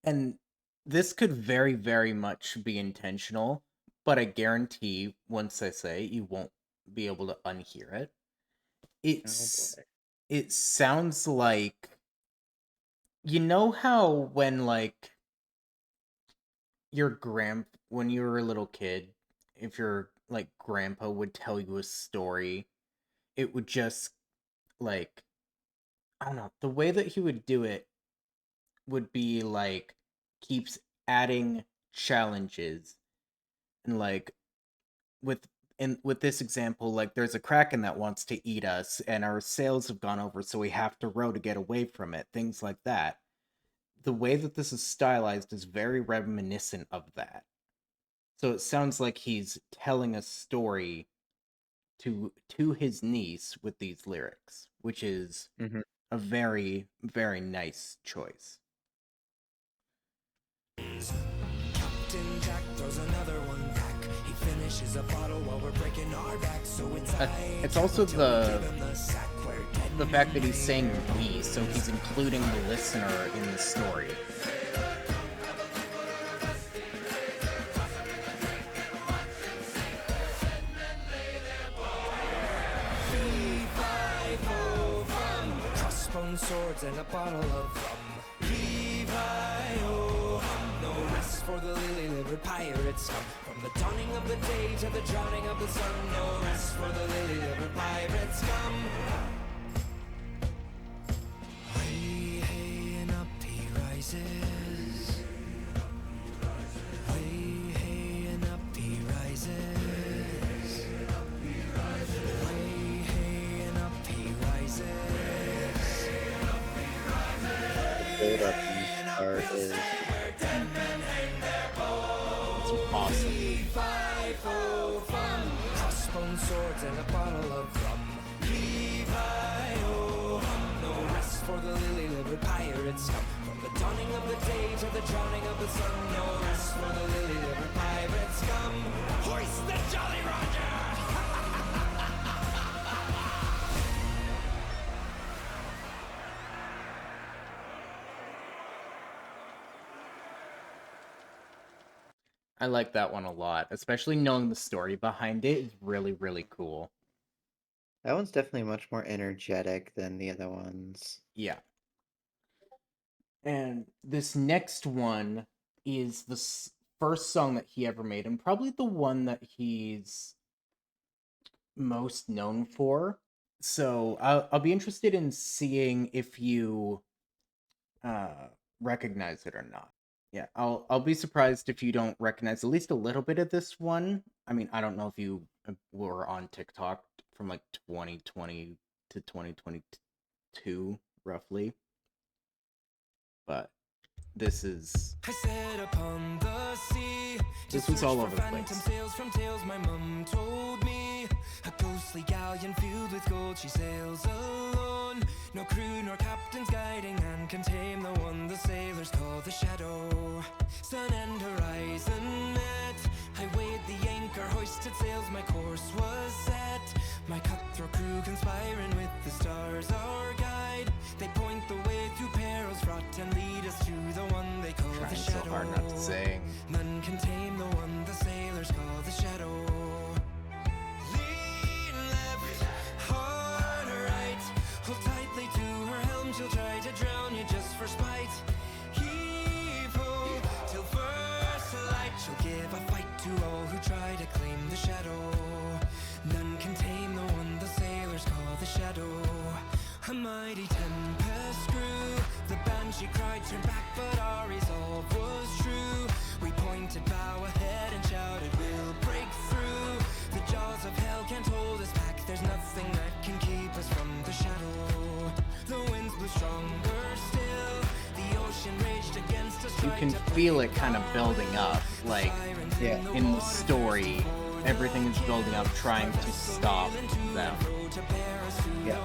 and this could very, very much be intentional, but I guarantee once I say you won't be able to unhear it. It sounds like, you know how when like when you were a little kid, if your like grandpa would tell you a story, it would just like, I don't know, the way that he would do it would be like keeps adding challenges, and like with this example, like there's a kraken that wants to eat us and our sails have gone over, so we have to row to get away from it, things like that. The way that this is stylized is very reminiscent of that. So it sounds like he's telling a story to his niece with these lyrics, which is a very, very nice choice. Captain Jack throws another one back. He finishes a bottle while we're breaking our back, so it's also the fact that he's saying we, so he's including the listener in the story. Crossbone swords and a bottle of rum. Levi-o-hum, no rest for the lily-livered pirate scum. From the dawning of the day to the drowning of the sun, no rest for the lily-livered pirate scum. Way, hey, and up he rises. Way, hey, and up he rises. Way, hey, and up he rises. Build up and start is Awesome. Crossbone swords and a bottle of rum. Levi-o-hum, no rest for the lily-livered pirate scum. From the dawning of the day to the drowning of the sun, no rest for the lily-livered pirate scum. Hoist the Jolly Roger! I like that one a lot, especially knowing the story behind it is really, really cool. that one's definitely much more energetic than the other ones. Yeah. And this next one is the first song that he ever made, and probably the one that he's most known for. So I'll be interested in seeing if you recognize it or not. Yeah, I'll be surprised if you don't recognize at least a little bit of this one. I mean, I don't know if you were on TikTok from like 2020 to 2022, roughly. But this is... I set upon the sea. This was all over the place. Sails from tales my mum told me. A ghostly galleon filled with gold, she sails alone. No crew nor captains guiding and can tame the one the sailors call the shadow. Sun and horizon met. I weighed the anchor, hoisted sails, my course was set. My cutthroat crew conspiring with the stars, our guide. They point the way through perils fraught and lead us to the one they call the shadow. Trying so hard not to sing. None can tame the one the sailors call the shadow. Lean left, hard right. Hold tightly to her helm, she'll try to drown you just for spite. Heave ho, till first light. She'll give a fight to all who try to claim the shadow. None can tame the one the sailors call the shadow. A mighty tempest grew. The banshee cried, turn back, but our resolve was true. We pointed bow ahead and shouted, we'll break through. The jaws of hell can't hold us back. There's nothing that can keep us from the shadow. The winds blew stronger still. The ocean raged against us. You can feel it kind of building up, like in the story. everything is building up, trying to stop them. Yeah.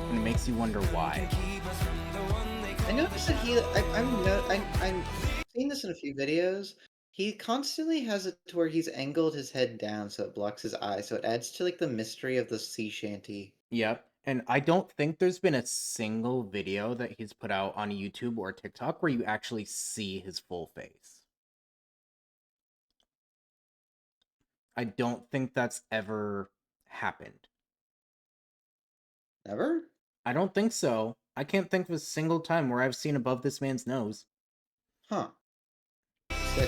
And it makes you wonder why. I noticed that I'm seeing this in a few videos. He constantly has it to where he's angled his head down so it blocks his eye, so it adds to like the mystery of the sea shanty. Yep. And I don't think there's been a single video that he's put out on YouTube or TikTok where you actually see his full face. I don't think that's ever happened. Never? I don't think so. I can't think of a single time where I've seen above this man's nose. Huh. Yeah,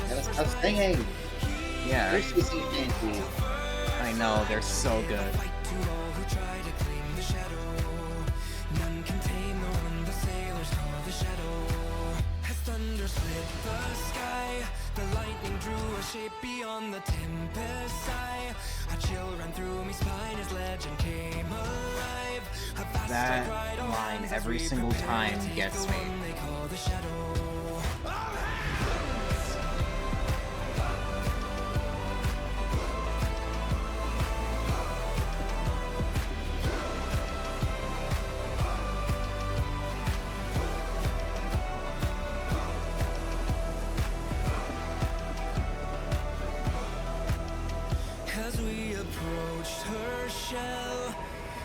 gotta stop singing. Yeah, Here's the sea shanty. I know, they're so good. The lightning drew a shape beyond the tempest sigh. A chill ran through me spine as legend came alive. That line every single time gets me. They call the shadow. As we approached her shell,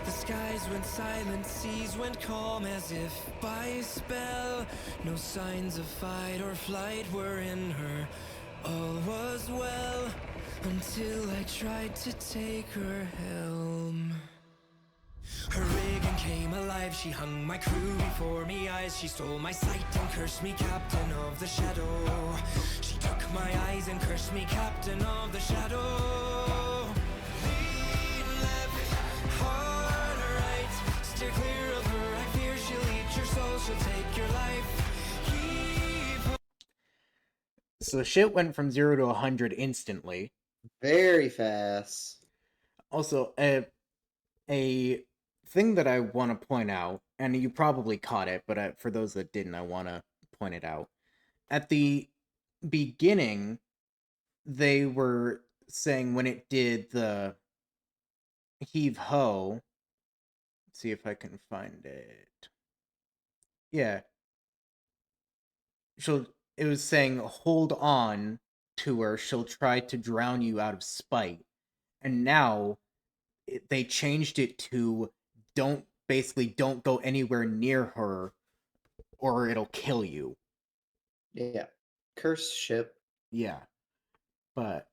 the skies went silent, seas went calm as if by spell. No signs of fight or flight were in her. All was well until I tried to take her helm. Her rigging came alive, she hung my crew before me eyes. She stole my sight and cursed me captain of the shadow. She took my eyes and cursed me captain of the shadow. Lean left, hard right, steer clear of her. I fear she'll eat your soul, she'll take your life. Keep. So shit went from 0 to 100 instantly. Very fast. Also, a thing that I want to point out, and you probably caught it, but for those that didn't, I want to point it out. At the beginning, they were saying when it did the heave ho. Let's see if I can find it. Yeah. It was saying hold on to her, she'll try to drown you out of spite. And now they changed it to don't go anywhere near her or it'll kill you. Yeah. Cursed ship. Yeah. But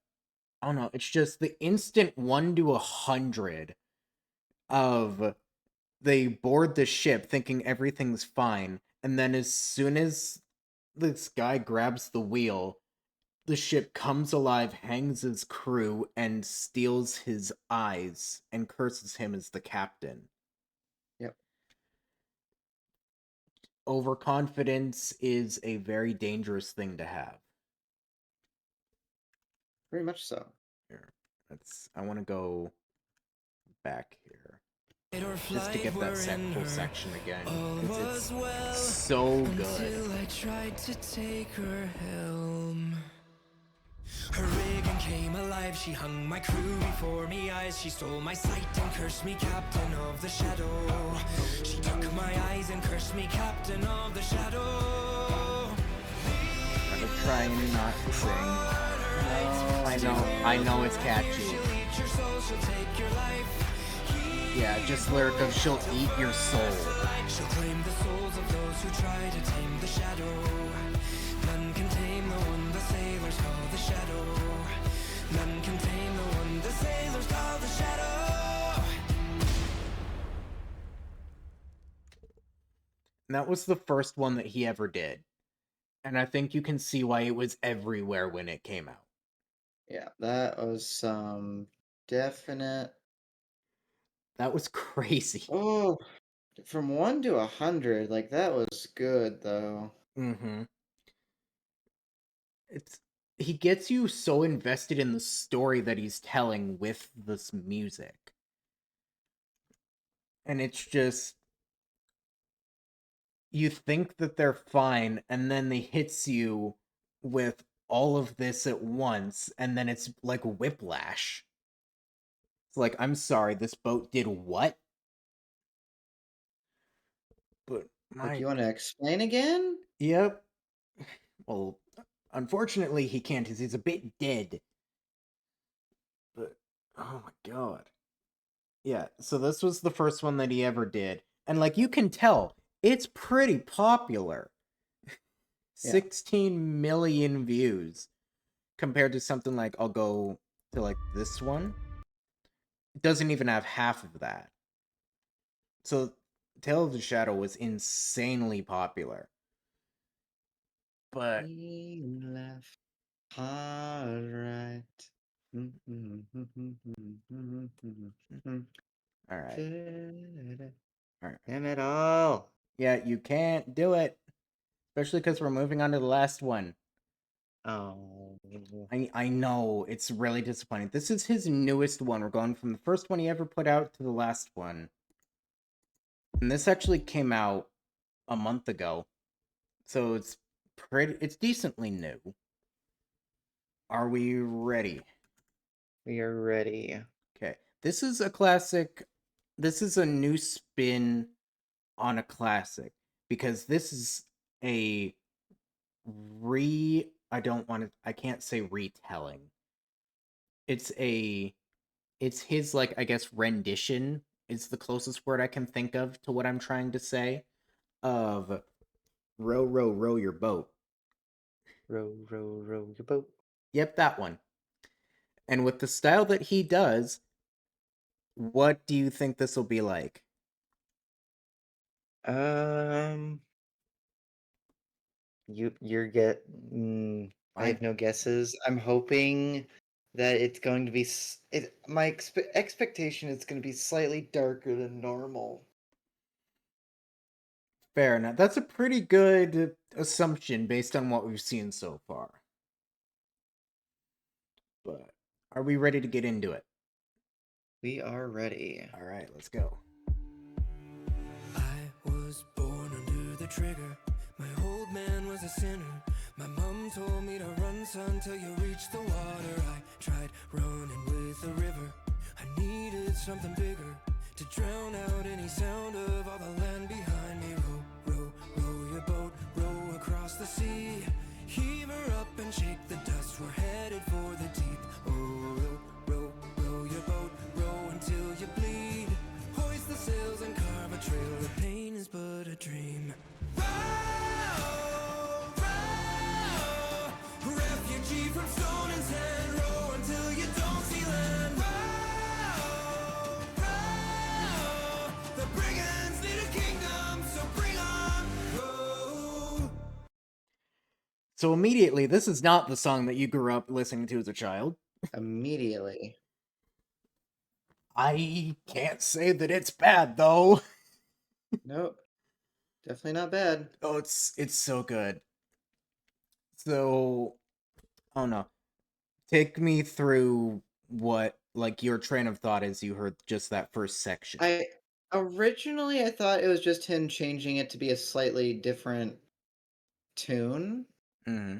I don't know, it's just the instant 1 to 100 of they board the ship thinking everything's fine, and then as soon as this guy grabs the wheel, the ship comes alive, hangs his crew, and steals his eyes and curses him as the captain. Yep. Overconfidence is a very dangerous thing to have. Very much so. Here, I want to go back here just to get that whole section again. It's so good. I tried to take her helm. Her rigging came alive, she hung my crew before me eyes. She stole my sight and cursed me captain of the shadow. She took my eyes and cursed me captain of the shadow. I'm gonna try and not sing. No, I know it's catchy. Yeah, just lyric of she'll eat your soul. She'll claim the souls of those who try to tame the shadow. None can tame the one the sailors call the shadow. None can tame the one the sailors call the shadow. And that was the first one that he ever did. And I think you can see why it was everywhere when it came out. Yeah, that was some definite. That was crazy. Oh, from 1 to 100, like that was good though. Mm-hmm. He gets you so invested in the story that he's telling with this music. And it's just you think that they're fine, and then they hits you with all of this at once, and then it's like whiplash. It's like, I'm sorry, this boat did what? But Like, my you want to explain again? Yep. Well, unfortunately he can't, because he's a bit dead. But oh my god. Yeah, so this was the first one that he ever did. And like you can tell, it's pretty popular. Yeah. 16 million views compared to something like, I'll go to like this one. It doesn't even have half of that. So Tale of the Shadow was insanely popular. But He left. Alright. alright. Alright. Damn it all. Yeah, you can't do it. Especially because we're moving on to the last one. Oh. I know, it's really disappointing. This is his newest one. We're going from the first one he ever put out to the last one. And this actually came out a month ago. So it's decently new. Are we ready? We are ready. Okay. This is a classic. This is a new spin on a classic. Because this is a I can't say retelling. It's his, like, I guess rendition is the closest word I can think of to what I'm trying to say, of Row, Row, Row Your Boat. Row, row, row your boat. Yep, that one. And with the style that he does, what do you think this will be like? I have no guesses. I'm hoping that it's going to be my expectation is going to be slightly darker than normal. Fair enough. That's a pretty good assumption based on what we've seen so far. But are we ready to get into it? We are ready. All right, let's go. I was born under the trigger. My old man was a sinner. My mom told me to run, son, till you reach the water. I tried running with the river. I needed something bigger to drown out any sound of all the land behind me. Row, row, row your boat, row across the sea. Heave her up and shake the dust. We're headed for the deep. Oh, row, row, row your boat, row until you bleed. Hoist the sails and carve a trail. The pain is but a dream. Row, row, refugee from stone and sand. Row until you don't see land. Row, row, the brigands need a kingdom, so bring on. Row. So immediately, this is not the song that you grew up listening to as a child. Immediately. I can't say that it's bad, though. Nope. Definitely not bad. Oh, it's so good. So, oh no. Take me through what, like, your train of thought as you heard just that first section. Originally I thought it was just him changing it to be a slightly different tune, Mm-hmm.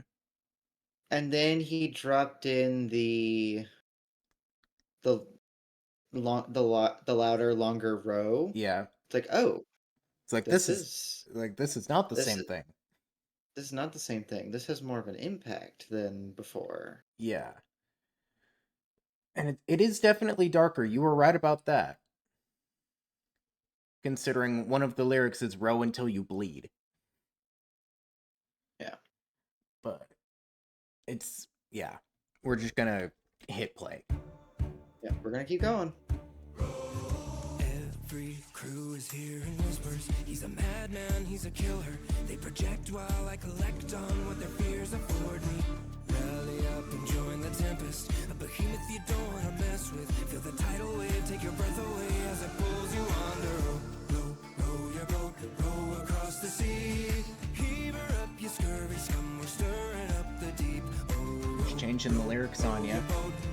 and then he dropped in the louder, longer row. Yeah. It's like, oh, It's like, this this is not the this same is- thing. this is not the same thing. This has more of an impact than before. Yeah. And it is definitely darker. You were right about that. Considering one of the lyrics is row until you bleed. Yeah. But it's, yeah. We're just gonna hit play. Yeah, we're gonna keep going. Every crew is hearing whispers. He's a madman, he's a killer. They project while I collect on what their fears afford me. Rally up and join the tempest. A behemoth you don't wanna mess with. Feel the tidal wave take your breath away as it pulls you under. Row, row your boat, row across the sea. Heave her up, you scurvy scum. We're stirring up the deep. Oh, Just changing the lyrics on you.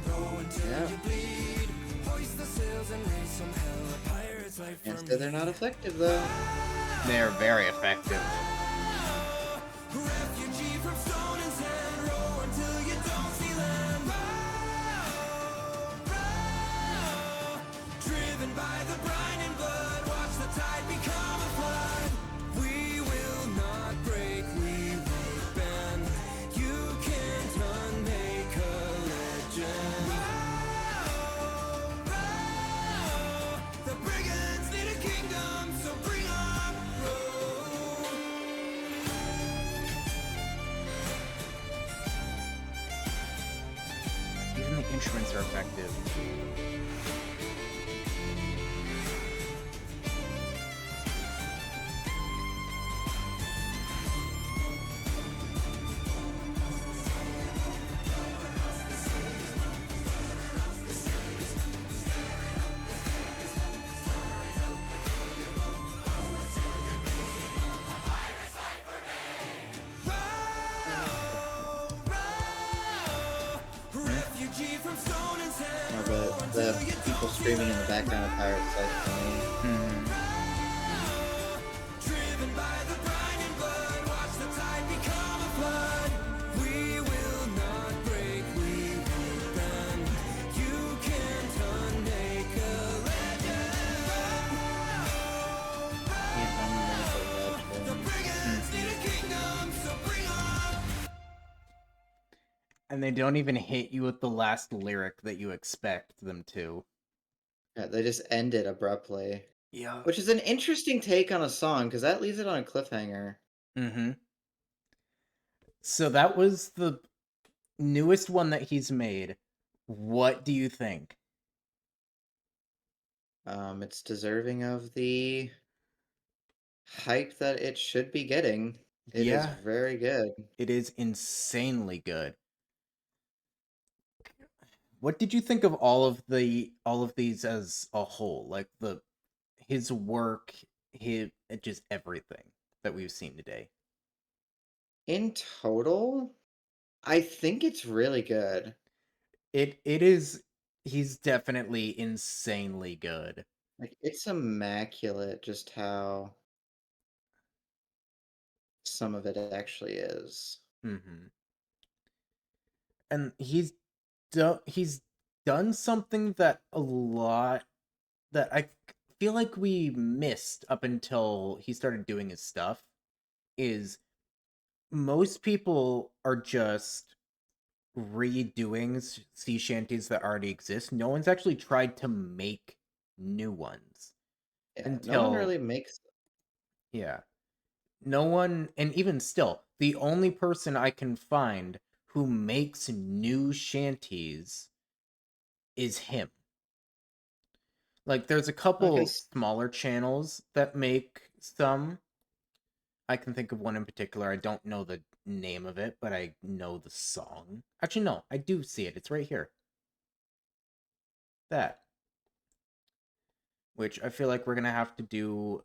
row until Yeah. you bleed. Hoist the sails and raise some hell. A pirate's fight And for so they're not me. effective, though. They're very effective. Refugee from stone and sand, roar until you don't see land. Roar, driven by the brine and blood, watch the tide become a flood. We will not break, we won't bend. You can't unmake a legend. Roar, the brigands need a kingdom, so bring up roar. Even the instruments are effective. Refugee from stone and sand. No, but the people screaming in the background of Pirate's Life for me. Driven by the brine and blood, watch the tide become a flood. We will not break, we will bend. You can't unmake a legend. The brigands need a kingdom, so bring on. And they don't even hit you with the last lyric that you expect them to. Yeah, they just end it abruptly. Yeah. Which is an interesting take on a song, because that leaves it on a cliffhanger. Mm-hmm. So that was the newest one that he's made. What do you think? It's deserving of the hype that it should be getting. It is Yeah, very good. it is insanely good. What did you think of all of these as a whole? Like his work, just everything that we've seen today. In total, I think it's really good. It is he's definitely insanely good. Like, it's immaculate just how some of it actually is. Mm-hmm. And he's done something that a lot that I feel like we missed up until he started doing his stuff is most people are just redoing sea shanties that already exist. No one's actually tried to make new ones Yeah, no one until really makes yeah. No one, and even still, the only person I can find who makes new shanties is him. Like there's a couple because smaller channels that make some. I can think of one in particular. I don't know the name of it, but I know the song. Actually, no, I do see it. It's right here. That. Which I feel like we're gonna have to do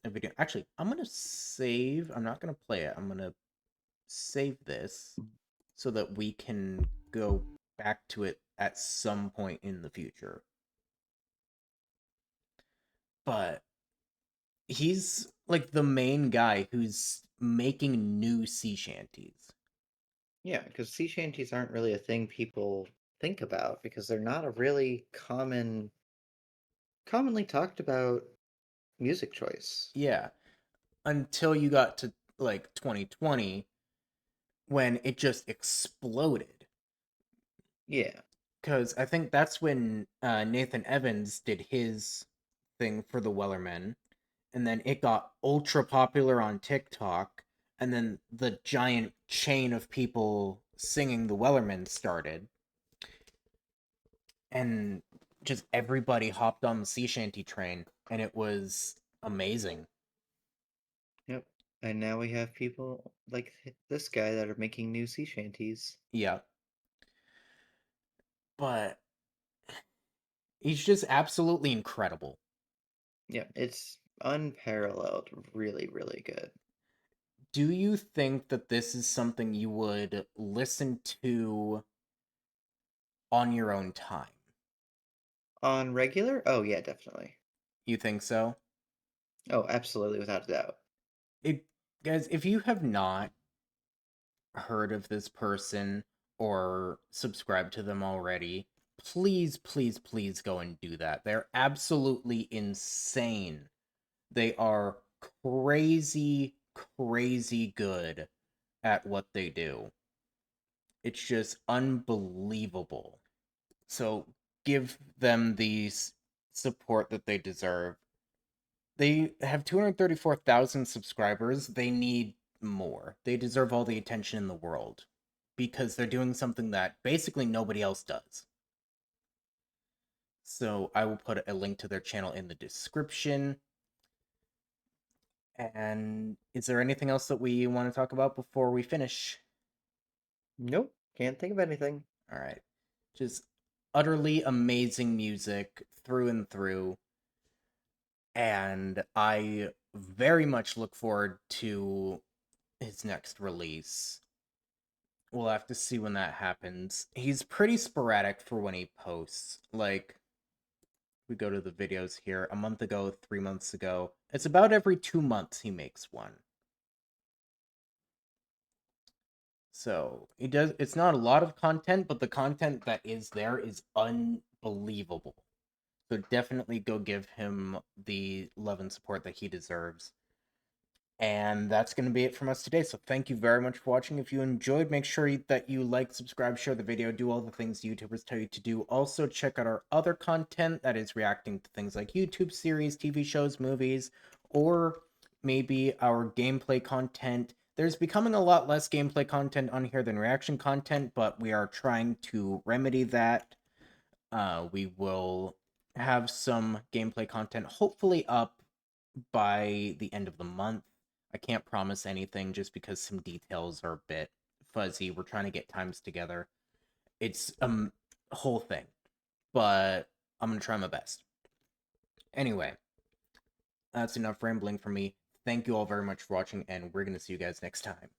a video. Actually, I'm gonna save. I'm not gonna play it. I'm gonna save this so that we can go back to it at some point in the future. But he's like the main guy who's making new sea shanties. yeah, because sea shanties aren't really a thing people think about because they're not a really commonly talked about music choice. Yeah. Until you got to like 2020 when it just exploded. Yeah. Because I think that's when Nathan Evans did his thing for the Wellermen, and then it got ultra popular on TikTok, and then the giant chain of people singing the Wellermen started, and just everybody hopped on the sea shanty train, and it was amazing. Yep. And now we have people like this guy that are making new sea shanties. Yeah. But he's just absolutely incredible. Yeah, it's unparalleled, really, really good. Do you think that this is something you would listen to on your own time? On regular? Oh yeah, definitely. You think so? Oh, absolutely, without a doubt. Guys, if you have not heard of this person or subscribed to them already, please, please, please go and do that. They're absolutely insane. They are crazy, crazy good at what they do. It's just unbelievable. So give them the support that they deserve. They have 234,000 subscribers. They need more. They deserve all the attention in the world because they're doing something that basically nobody else does. So I will put a link to their channel in the description. And is there anything else that we want to talk about before we finish? Nope, can't think of anything. All right. Just utterly amazing music through and through. And I very much look forward to his next release. We'll have to see when that happens. He's pretty sporadic for when he posts. Like, we go to the videos here. A month ago, 3 months ago. It's about every 2 months he makes one. So, he does. It's not a lot of content, but the content that is there is unbelievable. So definitely go give him the love and support that he deserves. And that's going to be it from us today. So thank you very much for watching. If you enjoyed, make sure that you like, subscribe, share the video, do all the things YouTubers tell you to do. Also, check out our other content that is reacting to things like YouTube series, TV shows, movies, or maybe our gameplay content. There's becoming a lot less gameplay content on here than reaction content, but we are trying to remedy that. We will have some gameplay content hopefully up by the end of the month. I can't promise anything just because some details are a bit fuzzy. We're trying to get times together. It's a whole thing, but I'm going to try my best. Anyway, that's enough rambling from me. Thank you all very much for watching, and we're going to see you guys next time.